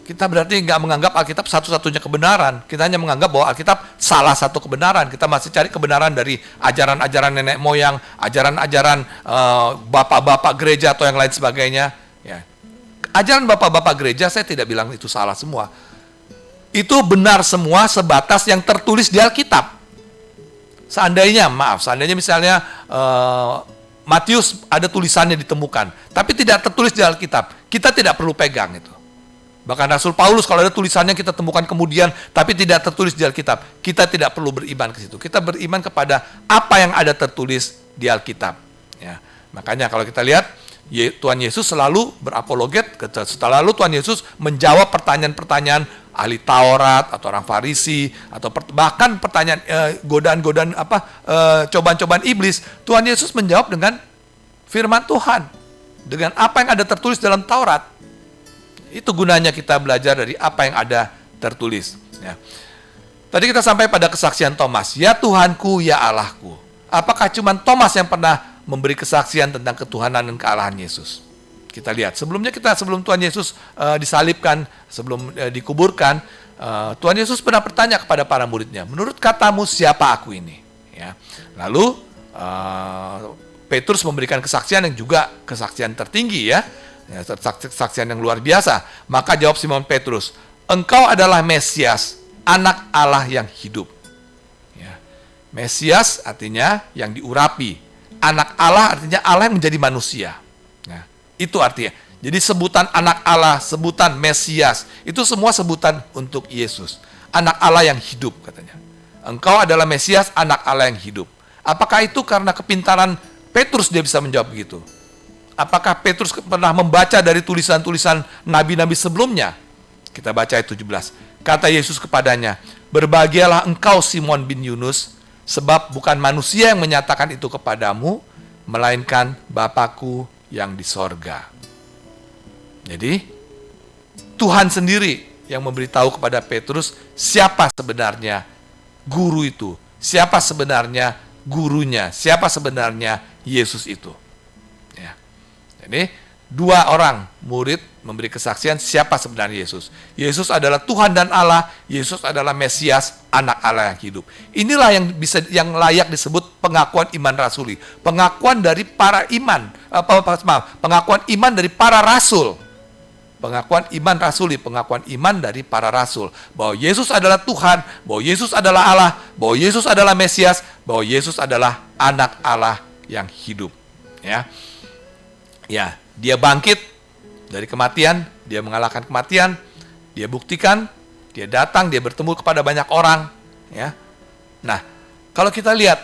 kita berarti nggak menganggap Alkitab satu-satunya kebenaran. Kita hanya menganggap bahwa Alkitab salah satu kebenaran. Kita masih cari kebenaran dari ajaran-ajaran nenek moyang, ajaran-ajaran bapak-bapak gereja atau yang lain sebagainya. Ya. Ajaran bapak-bapak gereja saya tidak bilang itu salah semua. Itu benar semua sebatas yang tertulis di Alkitab. Seandainya misalnya Matius ada tulisannya ditemukan, tapi tidak tertulis di Alkitab, kita tidak perlu pegang itu. Bahkan Rasul Paulus kalau ada tulisannya kita temukan kemudian, tapi tidak tertulis di Alkitab, kita tidak perlu beriman ke situ. Kita beriman kepada apa yang ada tertulis di Alkitab. Ya. Makanya kalau kita lihat, Tuhan Yesus selalu berapologet, selalu Tuhan Yesus menjawab pertanyaan-pertanyaan ahli Taurat atau orang Farisi atau bahkan pertanyaan godaan-godaan cobaan-cobaan iblis. Tuhan Yesus menjawab dengan firman Tuhan, dengan apa yang ada tertulis dalam Taurat. Itu gunanya kita belajar dari apa yang ada tertulis. Ya. Tadi kita sampai pada kesaksian Thomas, ya Tuhanku, ya Allahku. Apakah cuma Thomas yang pernah memberi kesaksian tentang ketuhanan dan kealahan Yesus? Kita lihat, sebelum Tuhan Yesus disalibkan, sebelum dikuburkan, Tuhan Yesus pernah bertanya kepada para muridnya, menurut katamu siapa aku ini? Ya. Lalu Petrus memberikan kesaksian yang juga kesaksian tertinggi ya, kesaksian yang luar biasa. Maka jawab Simon Petrus, engkau adalah Mesias, Anak Allah yang hidup. Ya. Mesias artinya yang diurapi, Anak Allah artinya Allah yang menjadi manusia. Nah, itu artinya. Jadi sebutan Anak Allah, sebutan Mesias, itu semua sebutan untuk Yesus. Anak Allah yang hidup katanya. Engkau adalah Mesias, Anak Allah yang hidup. Apakah itu karena kepintaran Petrus dia bisa menjawab begitu? Apakah Petrus pernah membaca dari tulisan-tulisan nabi-nabi sebelumnya? Kita baca ayat 17. Kata Yesus kepadanya, berbahagialah engkau Simon bin Yunus, sebab bukan manusia yang menyatakan itu kepadamu, melainkan Bapa-Ku yang di sorga. Jadi, Tuhan sendiri yang memberitahu kepada Petrus siapa sebenarnya guru itu, siapa sebenarnya gurunya, siapa sebenarnya Yesus itu. Ya. Jadi 2 orang murid memberi kesaksian siapa sebenarnya Yesus. Yesus adalah Tuhan dan Allah, Yesus adalah Mesias, anak Allah yang hidup. Inilah yang layak disebut pengakuan iman rasuli, pengakuan dari para pengakuan iman dari para rasul. Pengakuan iman rasuli, pengakuan iman dari para rasul, bahwa Yesus adalah Tuhan, bahwa Yesus adalah Allah, bahwa Yesus adalah Mesias, bahwa Yesus adalah anak Allah yang hidup. Ya, dia bangkit dari kematian, dia mengalahkan kematian, dia buktikan, dia datang, dia bertemu kepada banyak orang. Ya, nah kalau kita lihat,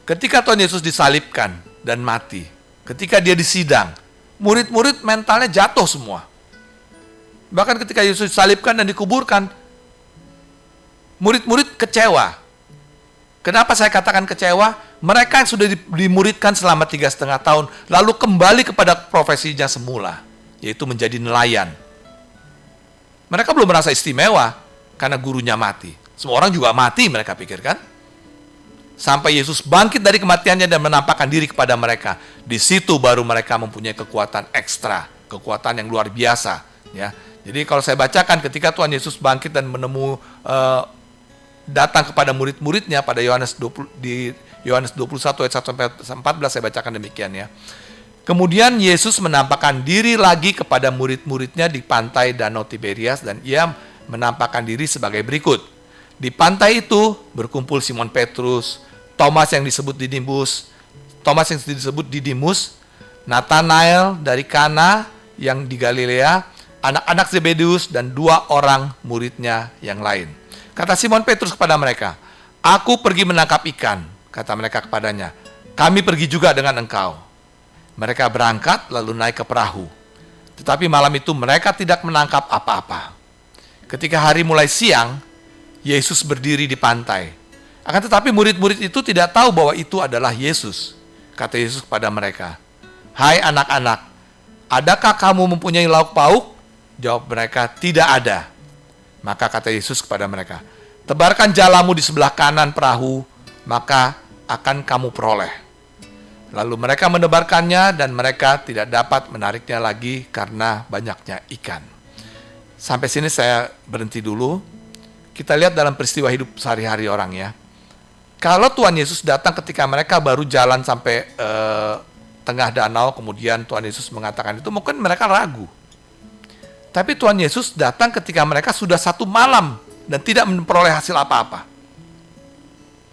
ketika Tuhan Yesus disalibkan dan mati, ketika dia disidang, murid-murid mentalnya jatuh semua. Bahkan ketika Yesus disalibkan dan dikuburkan, murid-murid kecewa. Kenapa saya katakan kecewa? Mereka yang sudah dimuridkan selama 3,5 tahun, lalu kembali kepada profesinya semula, yaitu menjadi nelayan. Mereka belum merasa istimewa karena gurunya mati. Semua orang juga mati, mereka pikirkan. Sampai Yesus bangkit dari kematiannya dan menampakkan diri kepada mereka. Di situ baru mereka mempunyai kekuatan ekstra, kekuatan yang luar biasa. Ya. Jadi kalau saya bacakan ketika Tuhan Yesus bangkit dan datang kepada murid-muridnya pada Yohanes 21 ayat 1-14, saya bacakan demikian ya. Kemudian Yesus menampakkan diri lagi kepada murid-muridnya di pantai Danau Tiberias dan ia menampakkan diri sebagai berikut. Di pantai itu berkumpul Simon Petrus, Thomas yang disebut Didimus, Nathanael dari Kana yang di Galilea, anak-anak Zebedeus dan 2 orang muridnya yang lain. Kata Simon Petrus kepada mereka, "Aku pergi menangkap ikan," kata mereka kepadanya. "Kami pergi juga dengan engkau." Mereka berangkat lalu naik ke perahu. Tetapi malam itu mereka tidak menangkap apa-apa. Ketika hari mulai siang, Yesus berdiri di pantai. Akan tetapi murid-murid itu tidak tahu bahwa itu adalah Yesus. Kata Yesus kepada mereka, "Hai anak-anak, adakah kamu mempunyai lauk pauk?" Jawab mereka, "Tidak ada." Maka kata Yesus kepada mereka, "Tebarkan jalamu di sebelah kanan perahu, maka akan kamu peroleh." Lalu mereka menebarkannya dan mereka tidak dapat menariknya lagi karena banyaknya ikan. Sampai sini saya berhenti dulu. Kita lihat dalam peristiwa hidup sehari-hari orang ya. Kalau Tuhan Yesus datang ketika mereka baru jalan sampai tengah danau, kemudian Tuhan Yesus mengatakan itu, mungkin mereka ragu. Tapi Tuhan Yesus datang ketika mereka sudah 1 malam dan tidak memperoleh hasil apa-apa.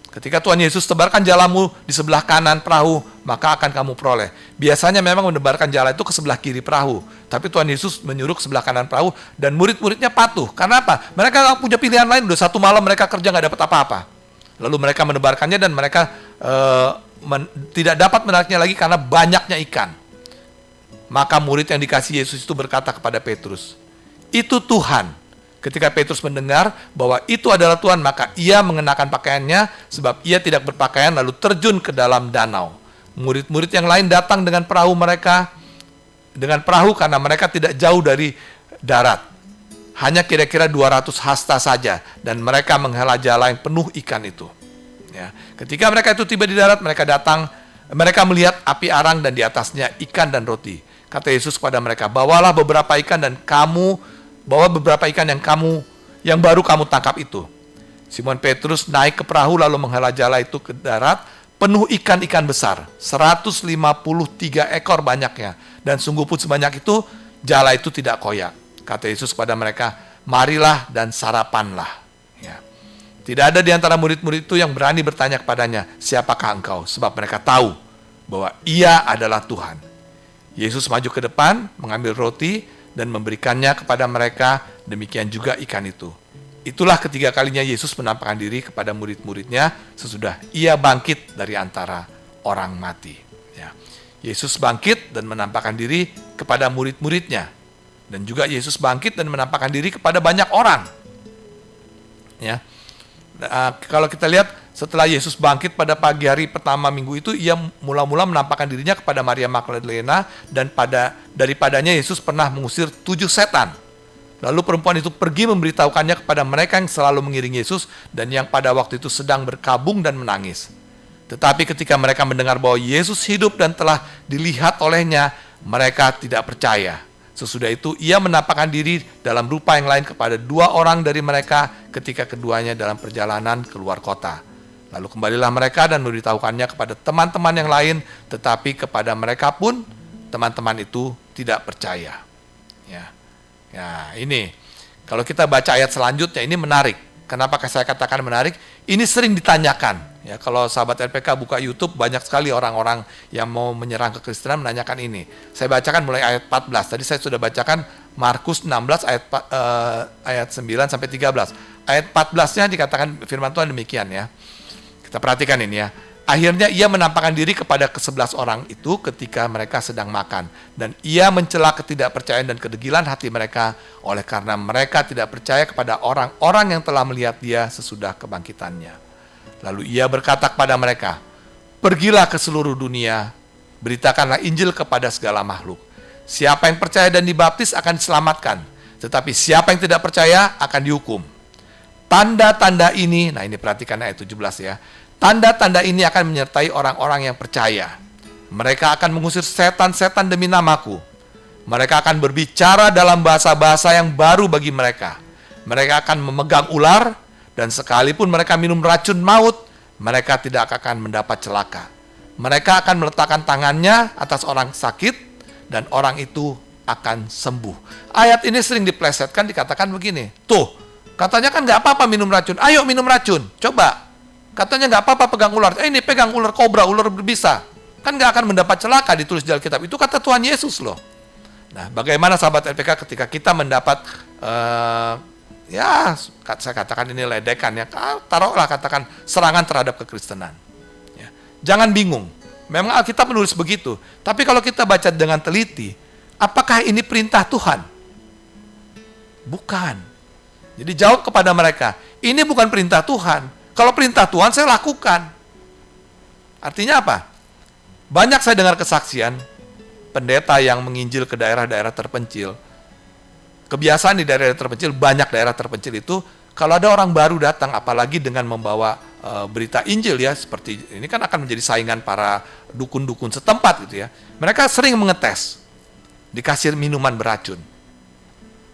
Ketika Tuhan Yesus, "Tebarkan jalamu di sebelah kanan perahu, maka akan kamu peroleh." Biasanya memang menebarkan jala itu ke sebelah kiri perahu. Tapi Tuhan Yesus menyuruh ke sebelah kanan perahu dan murid-muridnya patuh. Karena apa? Mereka nggak punya pilihan lain. Udah 1 malam mereka kerja nggak dapat apa-apa. Lalu mereka menebarkannya dan mereka tidak dapat menariknya lagi karena banyaknya ikan. Maka murid yang dikasih Yesus itu berkata kepada Petrus, "Itu Tuhan." Ketika Petrus mendengar bahwa itu adalah Tuhan, maka ia mengenakan pakaiannya sebab ia tidak berpakaian lalu terjun ke dalam danau. Murid-murid yang lain datang dengan perahu karena mereka tidak jauh dari darat. Hanya kira-kira 200 hasta saja dan mereka menghela jala yang penuh ikan itu. Ya. Ketika mereka itu tiba di darat, mereka melihat api arang dan di atasnya ikan dan roti. Kata Yesus kepada mereka, "Bawa beberapa ikan yang baru kamu tangkap itu." Simon Petrus naik ke perahu lalu menghela jala itu ke darat, penuh ikan-ikan besar, 153 ekor banyaknya, dan sungguh pun sebanyak itu jala itu tidak koyak. Kata Yesus kepada mereka, "Marilah dan sarapanlah." Ya. Tidak ada di antara murid-murid itu yang berani bertanya kepadanya, "Siapakah engkau?" Sebab mereka tahu bahwa ia adalah Tuhan. Yesus maju ke depan, mengambil roti, dan memberikannya kepada mereka, demikian juga ikan itu. Itulah ketiga kalinya Yesus menampakkan diri kepada murid-muridnya sesudah ia bangkit dari antara orang mati. Ya. Yesus bangkit dan menampakkan diri kepada murid-muridnya. Dan juga Yesus bangkit dan menampakkan diri kepada banyak orang. Ya. Kalau kita lihat setelah Yesus bangkit pada pagi hari pertama minggu itu, ia mula-mula menampakkan dirinya kepada Maria Magdalena dan daripadanya Yesus pernah mengusir 7 setan. Lalu perempuan itu pergi memberitahukannya kepada mereka yang selalu mengiringi Yesus dan yang pada waktu itu sedang berkabung dan menangis. Tetapi ketika mereka mendengar bahwa Yesus hidup dan telah dilihat olehnya, mereka tidak percaya. Sesudah itu ia menampakkan diri dalam rupa yang lain kepada 2 orang dari mereka ketika keduanya dalam perjalanan keluar kota. Lalu kembalilah mereka dan memberitahukannya kepada teman-teman yang lain, tetapi kepada mereka pun teman-teman itu tidak percaya. Ya, ini kalau kita baca ayat selanjutnya ini menarik. Kenapa saya katakan menarik? Ini sering ditanyakan. Ya, kalau sahabat RPK buka YouTube, banyak sekali orang-orang yang mau menyerang kekristenan menanyakan ini. Saya bacakan mulai ayat 14. Tadi saya sudah bacakan Markus 16 ayat 9 sampai 13. Ayat 14-nya dikatakan firman Tuhan demikian ya. Kita perhatikan ini ya. Akhirnya ia menampakkan diri kepada ke-11 orang itu ketika mereka sedang makan. Dan ia mencela ketidakpercayaan dan kedegilan hati mereka oleh karena mereka tidak percaya kepada orang-orang yang telah melihat dia sesudah kebangkitannya. Lalu ia berkata kepada mereka, "Pergilah ke seluruh dunia, beritakanlah Injil kepada segala makhluk. Siapa yang percaya dan dibaptis akan diselamatkan, tetapi siapa yang tidak percaya akan dihukum. Tanda-tanda ini," nah ini perhatikan ayat 17 ya. "Tanda-tanda ini akan menyertai orang-orang yang percaya. Mereka akan mengusir setan-setan demi namaku. Mereka akan berbicara dalam bahasa-bahasa yang baru bagi mereka. Mereka akan memegang ular, dan sekalipun mereka minum racun maut, mereka tidak akan mendapat celaka. Mereka akan meletakkan tangannya atas orang sakit, dan orang itu akan sembuh." Ayat ini sering diplesetkan, dikatakan begini, tuh, katanya kan nggak apa-apa minum racun, ayo minum racun, coba. Katanya nggak apa-apa pegang ular. Ini pegang ular kobra, ular berbisa. Kan nggak akan mendapat celaka, ditulis di Alkitab. Itu kata Tuhan Yesus loh. Nah, bagaimana sahabat LPK ketika kita mendapat, saya katakan ini ledekan ya. Taruhlah katakan serangan terhadap kekristenan. Ya. Jangan bingung. Memang Alkitab menulis begitu. Tapi kalau kita baca dengan teliti, apakah ini perintah Tuhan? Bukan. Jadi jawab kepada mereka, ini bukan perintah Tuhan. Kalau perintah Tuhan saya lakukan. Artinya apa? Banyak saya dengar kesaksian pendeta yang menginjil ke daerah-daerah terpencil. Kebiasaan di daerah terpencil, banyak daerah terpencil itu, kalau ada orang baru datang, apalagi dengan membawa berita Injil ya, seperti ini kan akan menjadi saingan para dukun-dukun setempat gitu ya. Mereka sering mengetes, dikasih minuman beracun.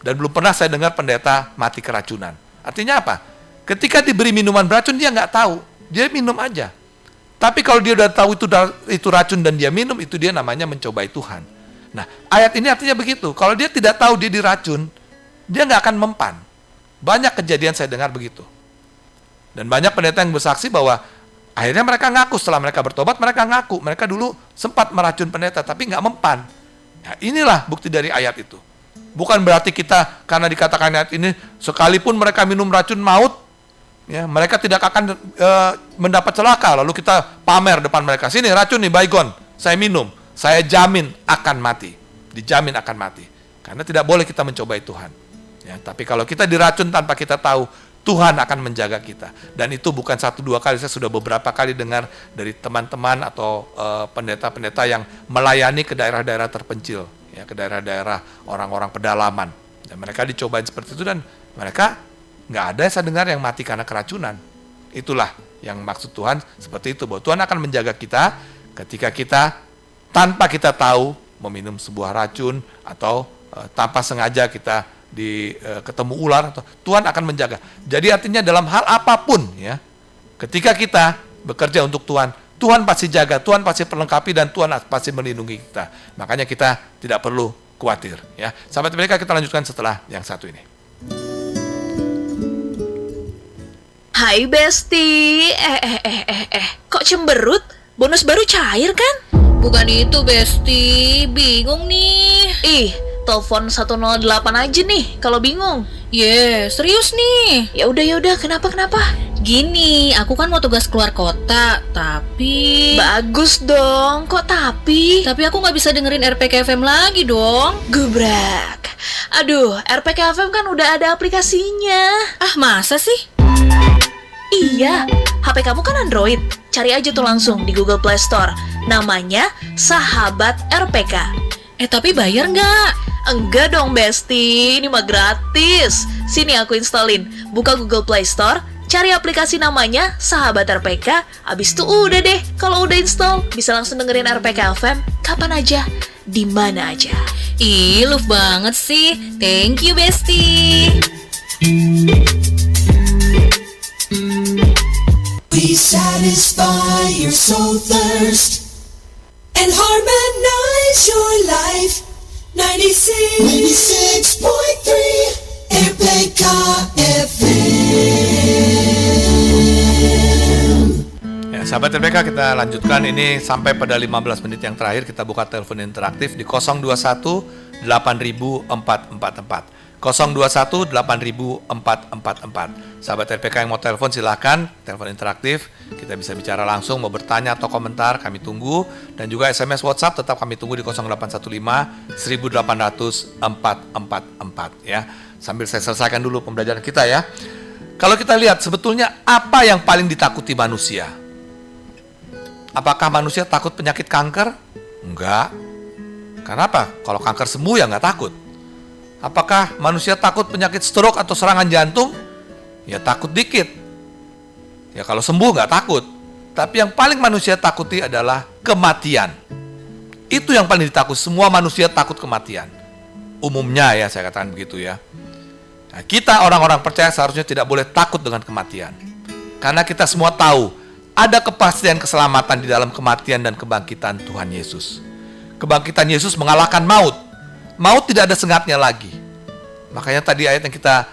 Dan belum pernah saya dengar pendeta mati keracunan. Artinya apa? Ketika diberi minuman beracun, dia nggak tahu. Dia minum aja. Tapi kalau dia udah tahu itu racun dan dia minum, itu dia namanya mencobai Tuhan. Nah, ayat ini artinya begitu. Kalau dia tidak tahu dia diracun, dia nggak akan mempan. Banyak kejadian saya dengar begitu. Dan banyak pendeta yang bersaksi bahwa akhirnya mereka ngaku setelah mereka bertobat, mereka ngaku. Mereka dulu sempat meracun pendeta, tapi nggak mempan. Nah, inilah bukti dari ayat itu. Bukan berarti kita, karena dikatakan ayat ini, sekalipun mereka minum racun maut, ya, mereka tidak akan mendapat celaka. Lalu kita pamer depan mereka, sini racun nih, baygon, saya minum, saya jamin akan mati, dijamin akan mati. Karena tidak boleh kita mencobai Tuhan. Ya, tapi kalau kita diracun tanpa kita tahu, Tuhan akan menjaga kita. Dan itu bukan 1-2 kali, saya sudah beberapa kali dengar dari teman-teman atau pendeta-pendeta yang melayani ke daerah-daerah terpencil, ya, ke daerah-daerah orang-orang pedalaman. Dan mereka dicobain seperti itu dan mereka nggak ada saya dengar yang mati karena keracunan. Itulah yang maksud Tuhan seperti itu, bahwa Tuhan akan menjaga kita ketika kita tanpa kita tahu meminum sebuah racun atau tanpa sengaja kita ketemu ular, atau Tuhan akan menjaga. Jadi artinya dalam hal apapun ya, ketika kita bekerja untuk Tuhan, Tuhan pasti jaga, Tuhan pasti perlengkapi dan Tuhan pasti melindungi kita. Makanya kita tidak perlu khawatir ya. Sahabat mereka, kita lanjutkan setelah yang satu ini. Hai Besti, kok cemberut? Bonus baru cair kan? Bukan itu, Besti. Bingung nih. Ih, telepon 108 aja nih kalau bingung. Serius nih. Ya udah, kenapa? Gini, aku kan mau tugas keluar kota, tapi... Bagus dong, kok tapi? Tapi aku nggak bisa dengerin RPK FM lagi dong. Gebrak. Aduh, RPK FM kan udah ada aplikasinya. Ah, masa sih? Iya, HP kamu kan Android. Cari aja tuh langsung di Google Play Store. Namanya Sahabat RPK. Tapi bayar nggak? Enggak dong Besti, ini mah gratis. Sini aku installin. Buka Google Play Store, cari aplikasi namanya Sahabat RPK. Abis itu udah deh, kalau udah install bisa langsung dengerin RPK FM kapan aja, di mana aja. Ih, love banget sih. Thank you, Besti. We satisfy your soul thirst and harmonize your life. 96.3 RPK FM. Ya, sahabat RPK, kita lanjutkan ini sampai pada 15 menit yang terakhir. Kita buka telepon interaktif di 021 800444. 021 800444. Sahabat RPK yang mau telepon silahkan, telepon interaktif. Kita bisa bicara langsung, mau bertanya atau komentar, kami tunggu. Dan juga SMS WhatsApp tetap kami tunggu di 0815 1800 444 ya. Sambil saya selesaikan dulu pembelajaran kita ya. Kalau kita lihat sebetulnya apa yang paling ditakuti manusia? Apakah manusia takut penyakit kanker? Enggak. Kenapa? Kalau kanker sembuh ya nggak takut. Apakah manusia takut penyakit stroke atau serangan jantung? Ya takut dikit. Ya kalau sembuh nggak takut. Tapi yang paling manusia takuti adalah kematian. Itu yang paling ditakut. Semua manusia takut kematian. Umumnya ya saya katakan begitu ya. Nah, kita orang-orang percaya seharusnya tidak boleh takut dengan kematian. Karena kita semua tahu ada kepastian keselamatan di dalam kematian dan kebangkitan Tuhan Yesus. Kebangkitan Yesus mengalahkan maut. Maut tidak ada sengatnya lagi. Makanya tadi ayat yang kita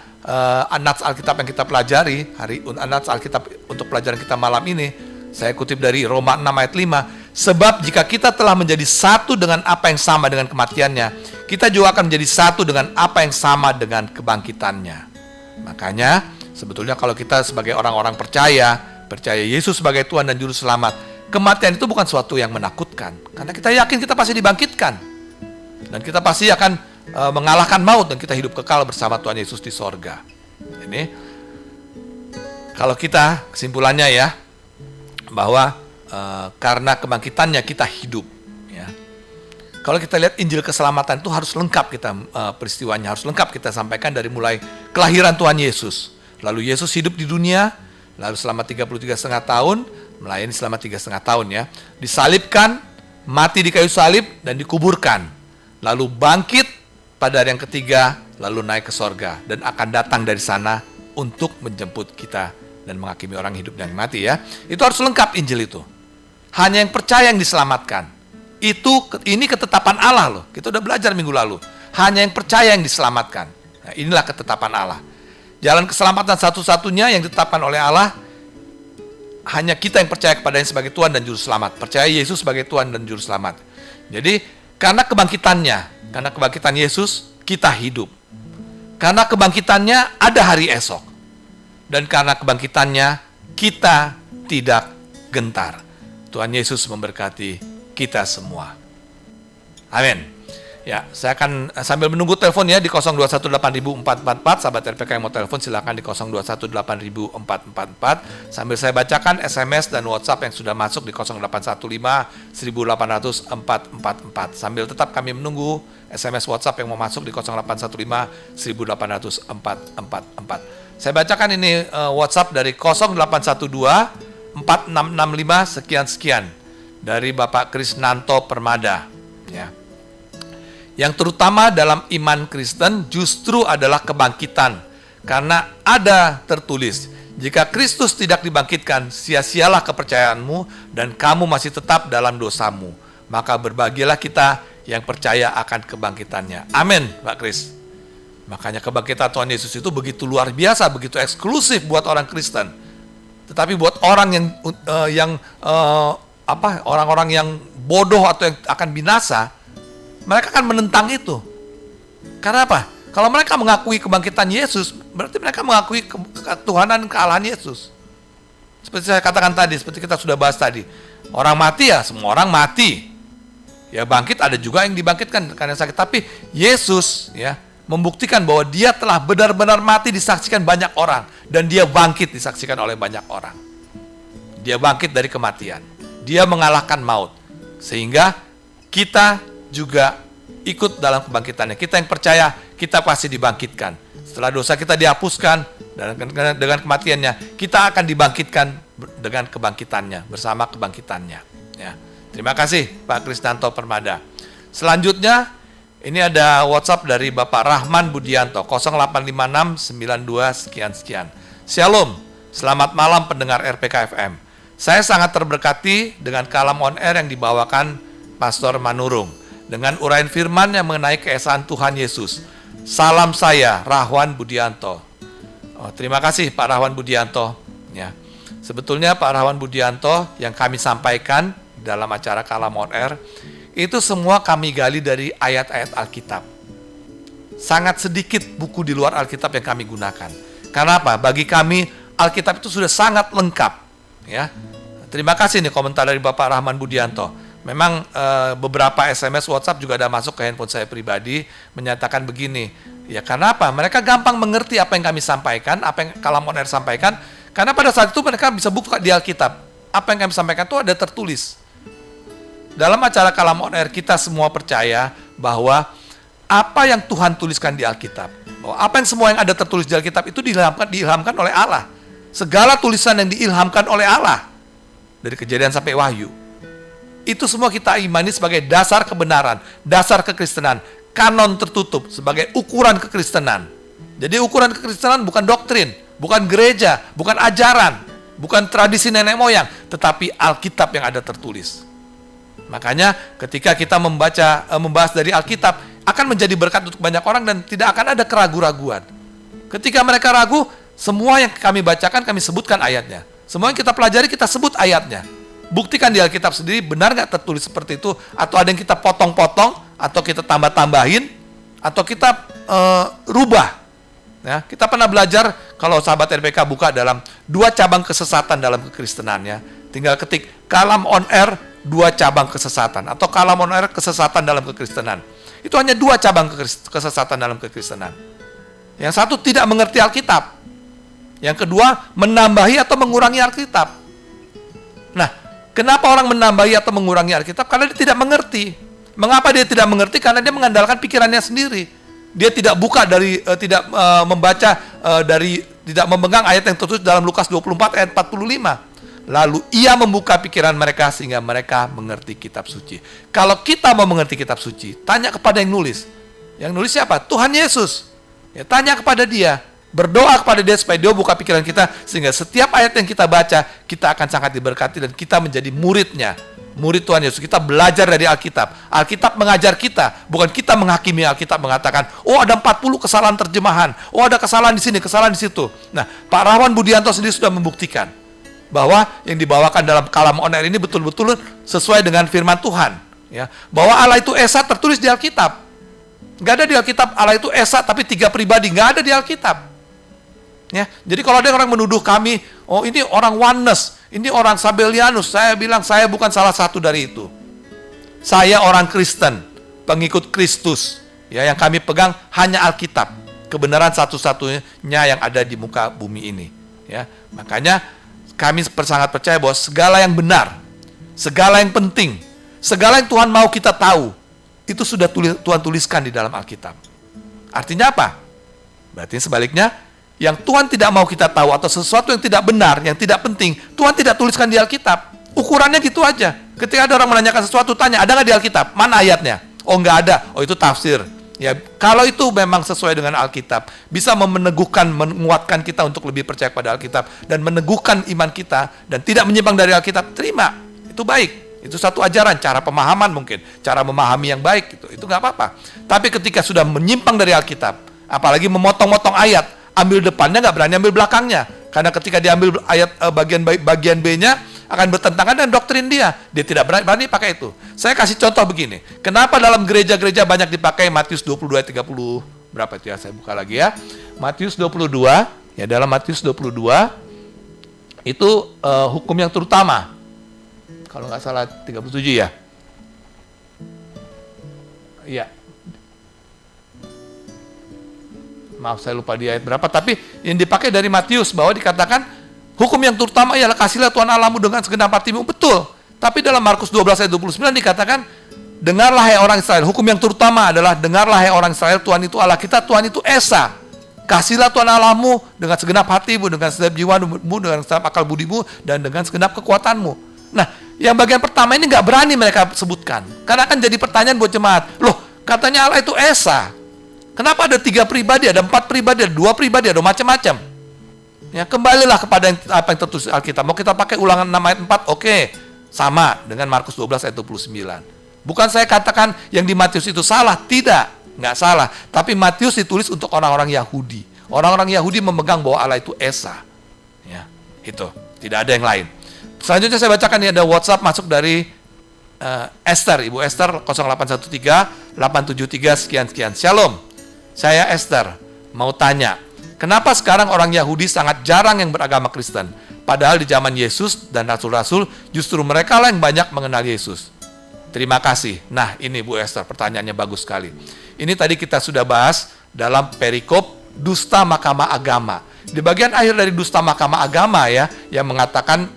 Nats Alkitab yang kita pelajari, Nats Alkitab untuk pelajaran kita malam ini, saya kutip dari Roma 6 ayat 5. Sebab jika kita telah menjadi satu dengan apa yang sama dengan kematiannya, kita juga akan menjadi satu dengan apa yang sama dengan kebangkitannya. Makanya sebetulnya kalau kita sebagai orang-orang percaya Yesus sebagai Tuhan dan Juru Selamat, kematian itu bukan suatu yang menakutkan. Karena kita yakin kita pasti dibangkitkan. Dan kita pasti akan mengalahkan maut dan kita hidup kekal bersama Tuhan Yesus di sorga. Ini kalau kita kesimpulannya ya, bahwa karena kebangkitannya kita hidup. Ya. Kalau kita lihat Injil keselamatan itu harus lengkap kita peristiwanya, harus lengkap kita sampaikan dari mulai kelahiran Tuhan Yesus. Lalu Yesus hidup di dunia, lalu selama 33,5 tahun, melayani selama 3,5 tahun ya. Disalibkan, mati di kayu salib dan dikuburkan. Lalu bangkit pada hari yang ketiga, lalu naik ke sorga dan akan datang dari sana untuk menjemput kita dan menghakimi orang hidup dan mati ya. Itu harus lengkap Injil itu. Hanya yang percaya yang diselamatkan. Ini ketetapan Allah loh. Kita udah belajar minggu lalu. Hanya yang percaya yang diselamatkan. Nah, inilah ketetapan Allah. Jalan keselamatan satu-satunya yang ditetapkan oleh Allah, hanya kita yang percaya kepadanya sebagai Tuhan dan Juru Selamat. Percaya Yesus sebagai Tuhan dan Juru Selamat. Jadi karena kebangkitan Yesus, kita hidup. Karena kebangkitannya ada hari esok. Dan karena kebangkitannya, kita tidak gentar. Tuhan Yesus memberkati kita semua. Amin. Ya, saya akan sambil menunggu telepon ya di 02184444. Sahabat RPK yang mau telepon silakan di 02188444. Sambil saya bacakan SMS dan WhatsApp yang sudah masuk di 0815 1800 444. Sambil tetap kami menunggu SMS WhatsApp yang mau masuk di 0815 1800 444. Saya bacakan ini WhatsApp dari 0812 4665 sekian-sekian dari Bapak Krisnanto Permada ya. Yang terutama dalam iman Kristen justru adalah kebangkitan. Karena ada tertulis, jika Kristus tidak dibangkitkan, sia-sialah kepercayaanmu dan kamu masih tetap dalam dosamu. Maka berbahagialah kita yang percaya akan kebangkitannya. Amin, Pak Kris. Makanya kebangkitan Tuhan Yesus itu begitu luar biasa, begitu eksklusif buat orang Kristen. Tetapi buat orang orang-orang yang bodoh atau yang akan binasa, mereka akan menentang itu. Karena apa? Kalau mereka mengakui kebangkitan Yesus, berarti mereka mengakui ketuhanan, kealahan Yesus. Seperti saya katakan tadi, seperti kita sudah bahas tadi. Orang mati ya, semua orang mati. Ya bangkit ada juga yang dibangkitkan karena sakit. Tapi Yesus ya membuktikan bahwa dia telah benar-benar mati disaksikan banyak orang. Dan dia bangkit disaksikan oleh banyak orang. Dia bangkit dari kematian. Dia mengalahkan maut. Sehingga kita juga ikut dalam kebangkitannya. Kita yang percaya, kita pasti dibangkitkan. Setelah dosa kita dihapuskan dengan kematiannya, kita akan dibangkitkan dengan kebangkitannya, bersama kebangkitannya. Ya. Terima kasih Pak Krisnanto Permada. Selanjutnya, ini ada WhatsApp dari Bapak Rahman Budianto, 085692 sekian-sekian. Shalom, selamat malam pendengar RPK FM. Saya sangat terberkati dengan kalam on air yang dibawakan Pastor Manurung dengan uraian firman yang mengenai keesaan Tuhan Yesus. Salam saya, Rahwan Budianto. Terima kasih Pak Rahwan Budianto. Ya. Sebetulnya Pak Rahwan Budianto yang kami sampaikan dalam acara kalam on air, itu semua kami gali dari ayat-ayat Alkitab. Sangat sedikit buku di luar Alkitab yang kami gunakan. Karena apa? Bagi kami, Alkitab itu sudah sangat lengkap. Ya, terima kasih nih komentar dari Bapak Rahman Budianto. Memang beberapa SMS WhatsApp juga ada masuk ke handphone saya pribadi menyatakan begini. Ya, karena apa? Mereka gampang mengerti apa yang kami sampaikan, apa yang Kalam On Air sampaikan. Karena pada saat itu mereka bisa buka di Alkitab. Apa yang kami sampaikan itu ada tertulis. Dalam acara Kalam On Air kita semua percaya bahwa apa yang Tuhan tuliskan di Alkitab, bahwa apa yang semua yang ada tertulis di Alkitab itu diilhamkan oleh Allah. Segala tulisan yang diilhamkan oleh Allah dari Kejadian sampai Wahyu, itu semua kita imani sebagai dasar kebenaran, dasar kekristenan, kanon tertutup sebagai ukuran kekristenan. Jadi ukuran kekristenan bukan doktrin, bukan gereja, bukan ajaran, bukan tradisi nenek moyang, tetapi Alkitab yang ada tertulis. Makanya ketika kita membahas dari Alkitab, akan menjadi berkat untuk banyak orang dan tidak akan ada keraguan-raguan. Ketika mereka ragu, semua yang kami bacakan, kami sebutkan ayatnya. Semua yang kita pelajari, kita sebut ayatnya. Buktikan di Alkitab sendiri, benar nggak tertulis seperti itu? Atau ada yang kita potong-potong, atau kita tambah-tambahin, atau kita rubah. Ya, kita pernah belajar, kalau sahabat RPK buka dalam 2 cabang kesesatan dalam kekristenannya, tinggal ketik Kalam On Air 2 cabang kesesatan, atau Kalam On Air kesesatan dalam kekristenan. Itu hanya 2 cabang kesesatan dalam kekristenan. Yang satu, tidak mengerti Alkitab. Yang kedua, menambahi atau mengurangi Alkitab. Nah, kenapa orang menambahi atau mengurangi Alkitab? Karena dia tidak mengerti. Mengapa dia tidak mengerti? Karena dia mengandalkan pikirannya sendiri. Dia tidak buka dari, membaca dari, tidak memegang ayat yang tertulis dalam Lukas 24 ayat 45. Lalu ia membuka pikiran mereka sehingga mereka mengerti kitab suci. Kalau kita mau mengerti kitab suci, tanya kepada yang nulis. Yang nulis siapa? Tuhan Yesus. Ya, tanya kepada dia. Berdoa kepada dia supaya dia buka pikiran kita sehingga setiap ayat yang kita baca kita akan sangat diberkati dan kita menjadi muridnya, murid Tuhan Yesus. Kita belajar dari Alkitab. Alkitab mengajar kita, bukan kita menghakimi. Alkitab mengatakan, oh ada 40 kesalahan terjemahan, oh ada kesalahan di sini, kesalahan di situ. Nah, Pak Rahwan Budianto sendiri sudah membuktikan bahwa yang dibawakan dalam Kalam On Air ini betul-betul sesuai dengan firman Tuhan. Ya, bahwa Allah itu Esa tertulis di Alkitab. Nggak ada di Alkitab Allah itu Esa tapi 3 pribadi, nggak ada di Alkitab. Ya, jadi kalau ada orang menuduh kami, oh ini orang oneness, ini orang Sabellianus, saya bilang saya bukan salah satu dari itu. Saya orang Kristen, pengikut Kristus. Ya, yang kami pegang hanya Alkitab, kebenaran satu-satunya yang ada di muka bumi ini. Ya, makanya kami sangat percaya bahwa segala yang benar, segala yang penting, segala yang Tuhan mau kita tahu, itu sudah Tuhan tuliskan di dalam Alkitab. Artinya apa? Berarti sebaliknya, yang Tuhan tidak mau kita tahu atau sesuatu yang tidak benar, yang tidak penting, Tuhan tidak tuliskan di Alkitab. Ukurannya gitu aja. Ketika ada orang menanyakan sesuatu, tanya, ada nggak di Alkitab? Mana ayatnya? Oh, nggak ada. Oh, itu tafsir. Ya, kalau itu memang sesuai dengan Alkitab, bisa meneguhkan, menguatkan kita untuk lebih percaya pada Alkitab dan meneguhkan iman kita dan tidak menyimpang dari Alkitab, terima. Itu baik. Itu satu ajaran, cara pemahaman mungkin, cara memahami yang baik gitu. Itu nggak apa-apa. Tapi ketika sudah menyimpang dari Alkitab, apalagi memotong-motong ayat, ambil depannya nggak berani ambil belakangnya, karena ketika diambil ayat bagian B-nya akan bertentangan dengan doktrin dia tidak berani pakai itu. Saya kasih contoh begini, kenapa dalam gereja-gereja banyak dipakai Matius 22 30 berapa itu ya, saya buka lagi ya, Matius 22 ya, dalam Matius 22 itu hukum yang terutama, kalau nggak salah 37 ya, iya. Maaf saya lupa di ayat berapa, tapi yang dipakai dari Matius bahwa dikatakan hukum yang terutama ialah kasihlah Tuhan Allahmu dengan segenap hatimu. Betul. Tapi dalam Markus 12 ayat 29 dikatakan Dengarlah hai orang Israel. Hukum yang terutama adalah dengarlah hai orang Israel, Tuhan itu Allah kita, Tuhan itu Esa. Kasihlah Tuhan Allahmu dengan segenap hatimu, dengan segenap jiwamu, dengan segenap akal budimu, dan dengan segenap kekuatanmu. Nah, yang bagian pertama ini nggak berani mereka sebutkan. Karena akan jadi pertanyaan buat jemaat. Loh, katanya Allah itu Esa. Kenapa ada 3 pribadi, ada 4 pribadi, ada 2 pribadi, ada macam-macam. Ya, kembalilah kepada apa yang tertulis Alkitab. Mau kita pakai Ulangan 6 ayat 4, oke. Sama dengan Markus 12 ayat 29. Bukan saya katakan yang di Matius itu salah, tidak, nggak salah. Tapi Matius ditulis untuk orang-orang Yahudi. Orang-orang Yahudi memegang bahwa Allah itu Esa. Ya, itu, tidak ada yang lain. Selanjutnya saya bacakan, ini ada WhatsApp masuk dari Esther, Ibu Esther 0813-873 sekian-sekian. Shalom, saya Esther, mau tanya, kenapa sekarang orang Yahudi sangat jarang yang beragama Kristen? Padahal di zaman Yesus dan Rasul-Rasul justru mereka lah yang banyak mengenal Yesus. Terima kasih. Nah, ini Bu Esther, pertanyaannya bagus sekali. Ini tadi kita sudah bahas dalam perikop dusta mahkamah agama. Di bagian akhir dari dusta mahkamah agama ya, yang mengatakan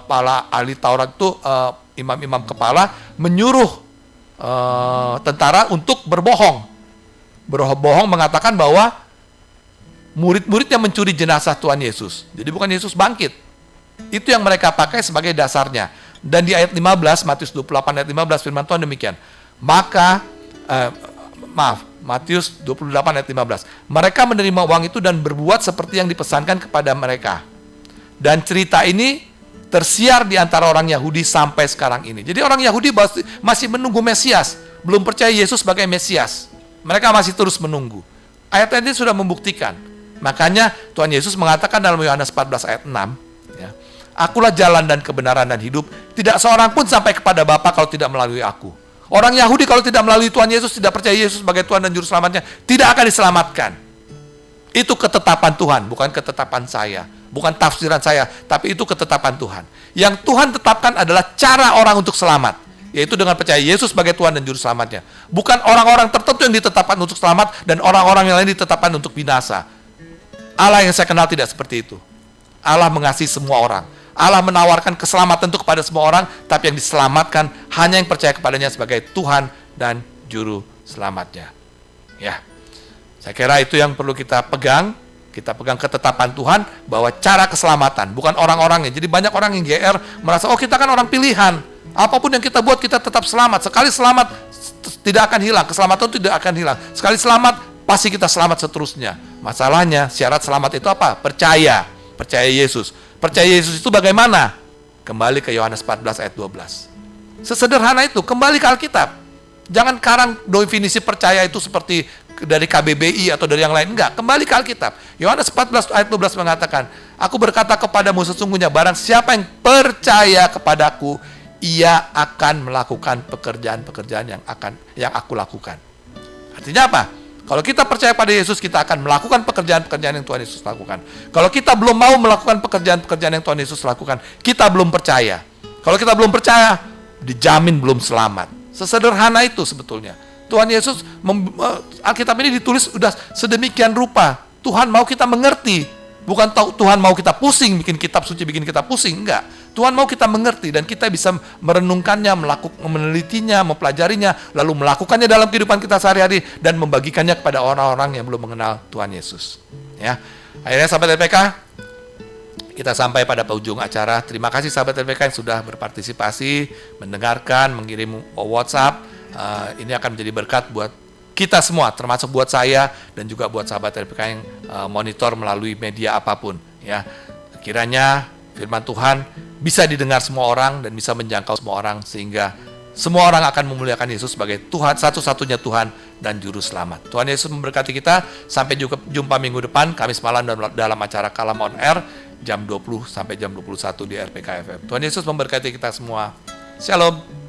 para ahli Taurat itu imam-imam kepala menyuruh tentara untuk berbohong. Berbohong mengatakan bahwa murid-muridnya mencuri jenazah Tuhan Yesus. Jadi bukan Yesus bangkit. Itu yang mereka pakai sebagai dasarnya. Dan di ayat 15, Matius 28 ayat 15, firman Tuhan demikian. Matius 28 ayat 15. Mereka menerima uang itu dan berbuat seperti yang dipesankan kepada mereka. Dan cerita ini tersiar di antara orang Yahudi sampai sekarang ini. Jadi orang Yahudi masih menunggu Mesias. Belum percaya Yesus sebagai Mesias. Mereka masih terus menunggu. Ayat ini sudah membuktikan. Makanya Tuhan Yesus mengatakan dalam Yohanes 14 ayat 6, ya, Akulah jalan dan kebenaran dan hidup. Tidak seorang pun sampai kepada Bapa kalau tidak melalui aku. Orang Yahudi kalau tidak melalui Tuhan Yesus, tidak percaya Yesus sebagai Tuhan dan Juru Selamatnya, tidak akan diselamatkan. Itu ketetapan Tuhan, bukan ketetapan saya. Bukan tafsiran saya, tapi itu ketetapan Tuhan. Yang Tuhan tetapkan adalah cara orang untuk selamat, yaitu dengan percaya Yesus sebagai Tuhan dan Juru Selamatnya. Bukan orang-orang tertentu yang ditetapkan untuk selamat dan orang-orang yang lain ditetapkan untuk binasa. Allah yang saya kenal tidak seperti itu. Allah mengasihi semua orang. Allah menawarkan keselamatan itu kepada semua orang, tapi yang diselamatkan hanya yang percaya kepadanya sebagai Tuhan dan Juru Selamatnya. Ya, saya kira itu yang perlu kita pegang. Kita pegang ketetapan Tuhan bahwa cara keselamatan, bukan orang-orangnya. Jadi banyak orang yang GR merasa, oh kita kan orang pilihan. Apapun yang kita buat kita tetap selamat. Sekali selamat tidak akan hilang, keselamatan itu tidak akan hilang. Sekali selamat pasti kita selamat seterusnya. Masalahnya syarat selamat itu apa? Percaya Yesus. Percaya Yesus itu bagaimana? Kembali ke Yohanes 14 ayat 12. Sesederhana itu, kembali ke Alkitab. Jangan karang definisi percaya itu seperti dari KBBI atau dari yang lain. Enggak, kembali ke Alkitab. Yohanes 14 ayat 12 mengatakan, Aku berkata kepadamu sesungguhnya barang siapa yang percaya kepadaku, ia akan melakukan pekerjaan-pekerjaan yang aku lakukan. Artinya apa? Kalau kita percaya pada Yesus, kita akan melakukan pekerjaan-pekerjaan yang Tuhan Yesus lakukan. Kalau kita belum mau melakukan pekerjaan-pekerjaan yang Tuhan Yesus lakukan, kita belum percaya. Kalau kita belum percaya, dijamin belum selamat. Sesederhana itu sebetulnya. Tuhan Yesus, Alkitab ini ditulis sudah sedemikian rupa. Tuhan mau kita mengerti. Bukan Tuhan mau kita pusing, bikin kitab suci, bikin kita pusing. Enggak. Tuhan mau kita mengerti dan kita bisa merenungkannya, menelitinya, mempelajarinya, lalu melakukannya dalam kehidupan kita sehari-hari dan membagikannya kepada orang-orang yang belum mengenal Tuhan Yesus. Ya, akhirnya sahabat LPK, kita sampai pada ujung acara. Terima kasih sahabat LPK yang sudah berpartisipasi, mendengarkan, mengirim WhatsApp. Ini akan menjadi berkat buat kita semua, termasuk buat saya dan juga buat sahabat LPK yang monitor melalui media apapun. Ya, kiranya firman Tuhan bisa didengar semua orang dan bisa menjangkau semua orang sehingga semua orang akan memuliakan Yesus sebagai Tuhan, satu-satunya Tuhan dan Juru Selamat. Tuhan Yesus memberkati kita. Sampai jumpa minggu depan, Kamis malam dalam acara Kalam On Air jam 20 sampai jam 21 di RPK FM. Tuhan Yesus memberkati kita semua. Shalom.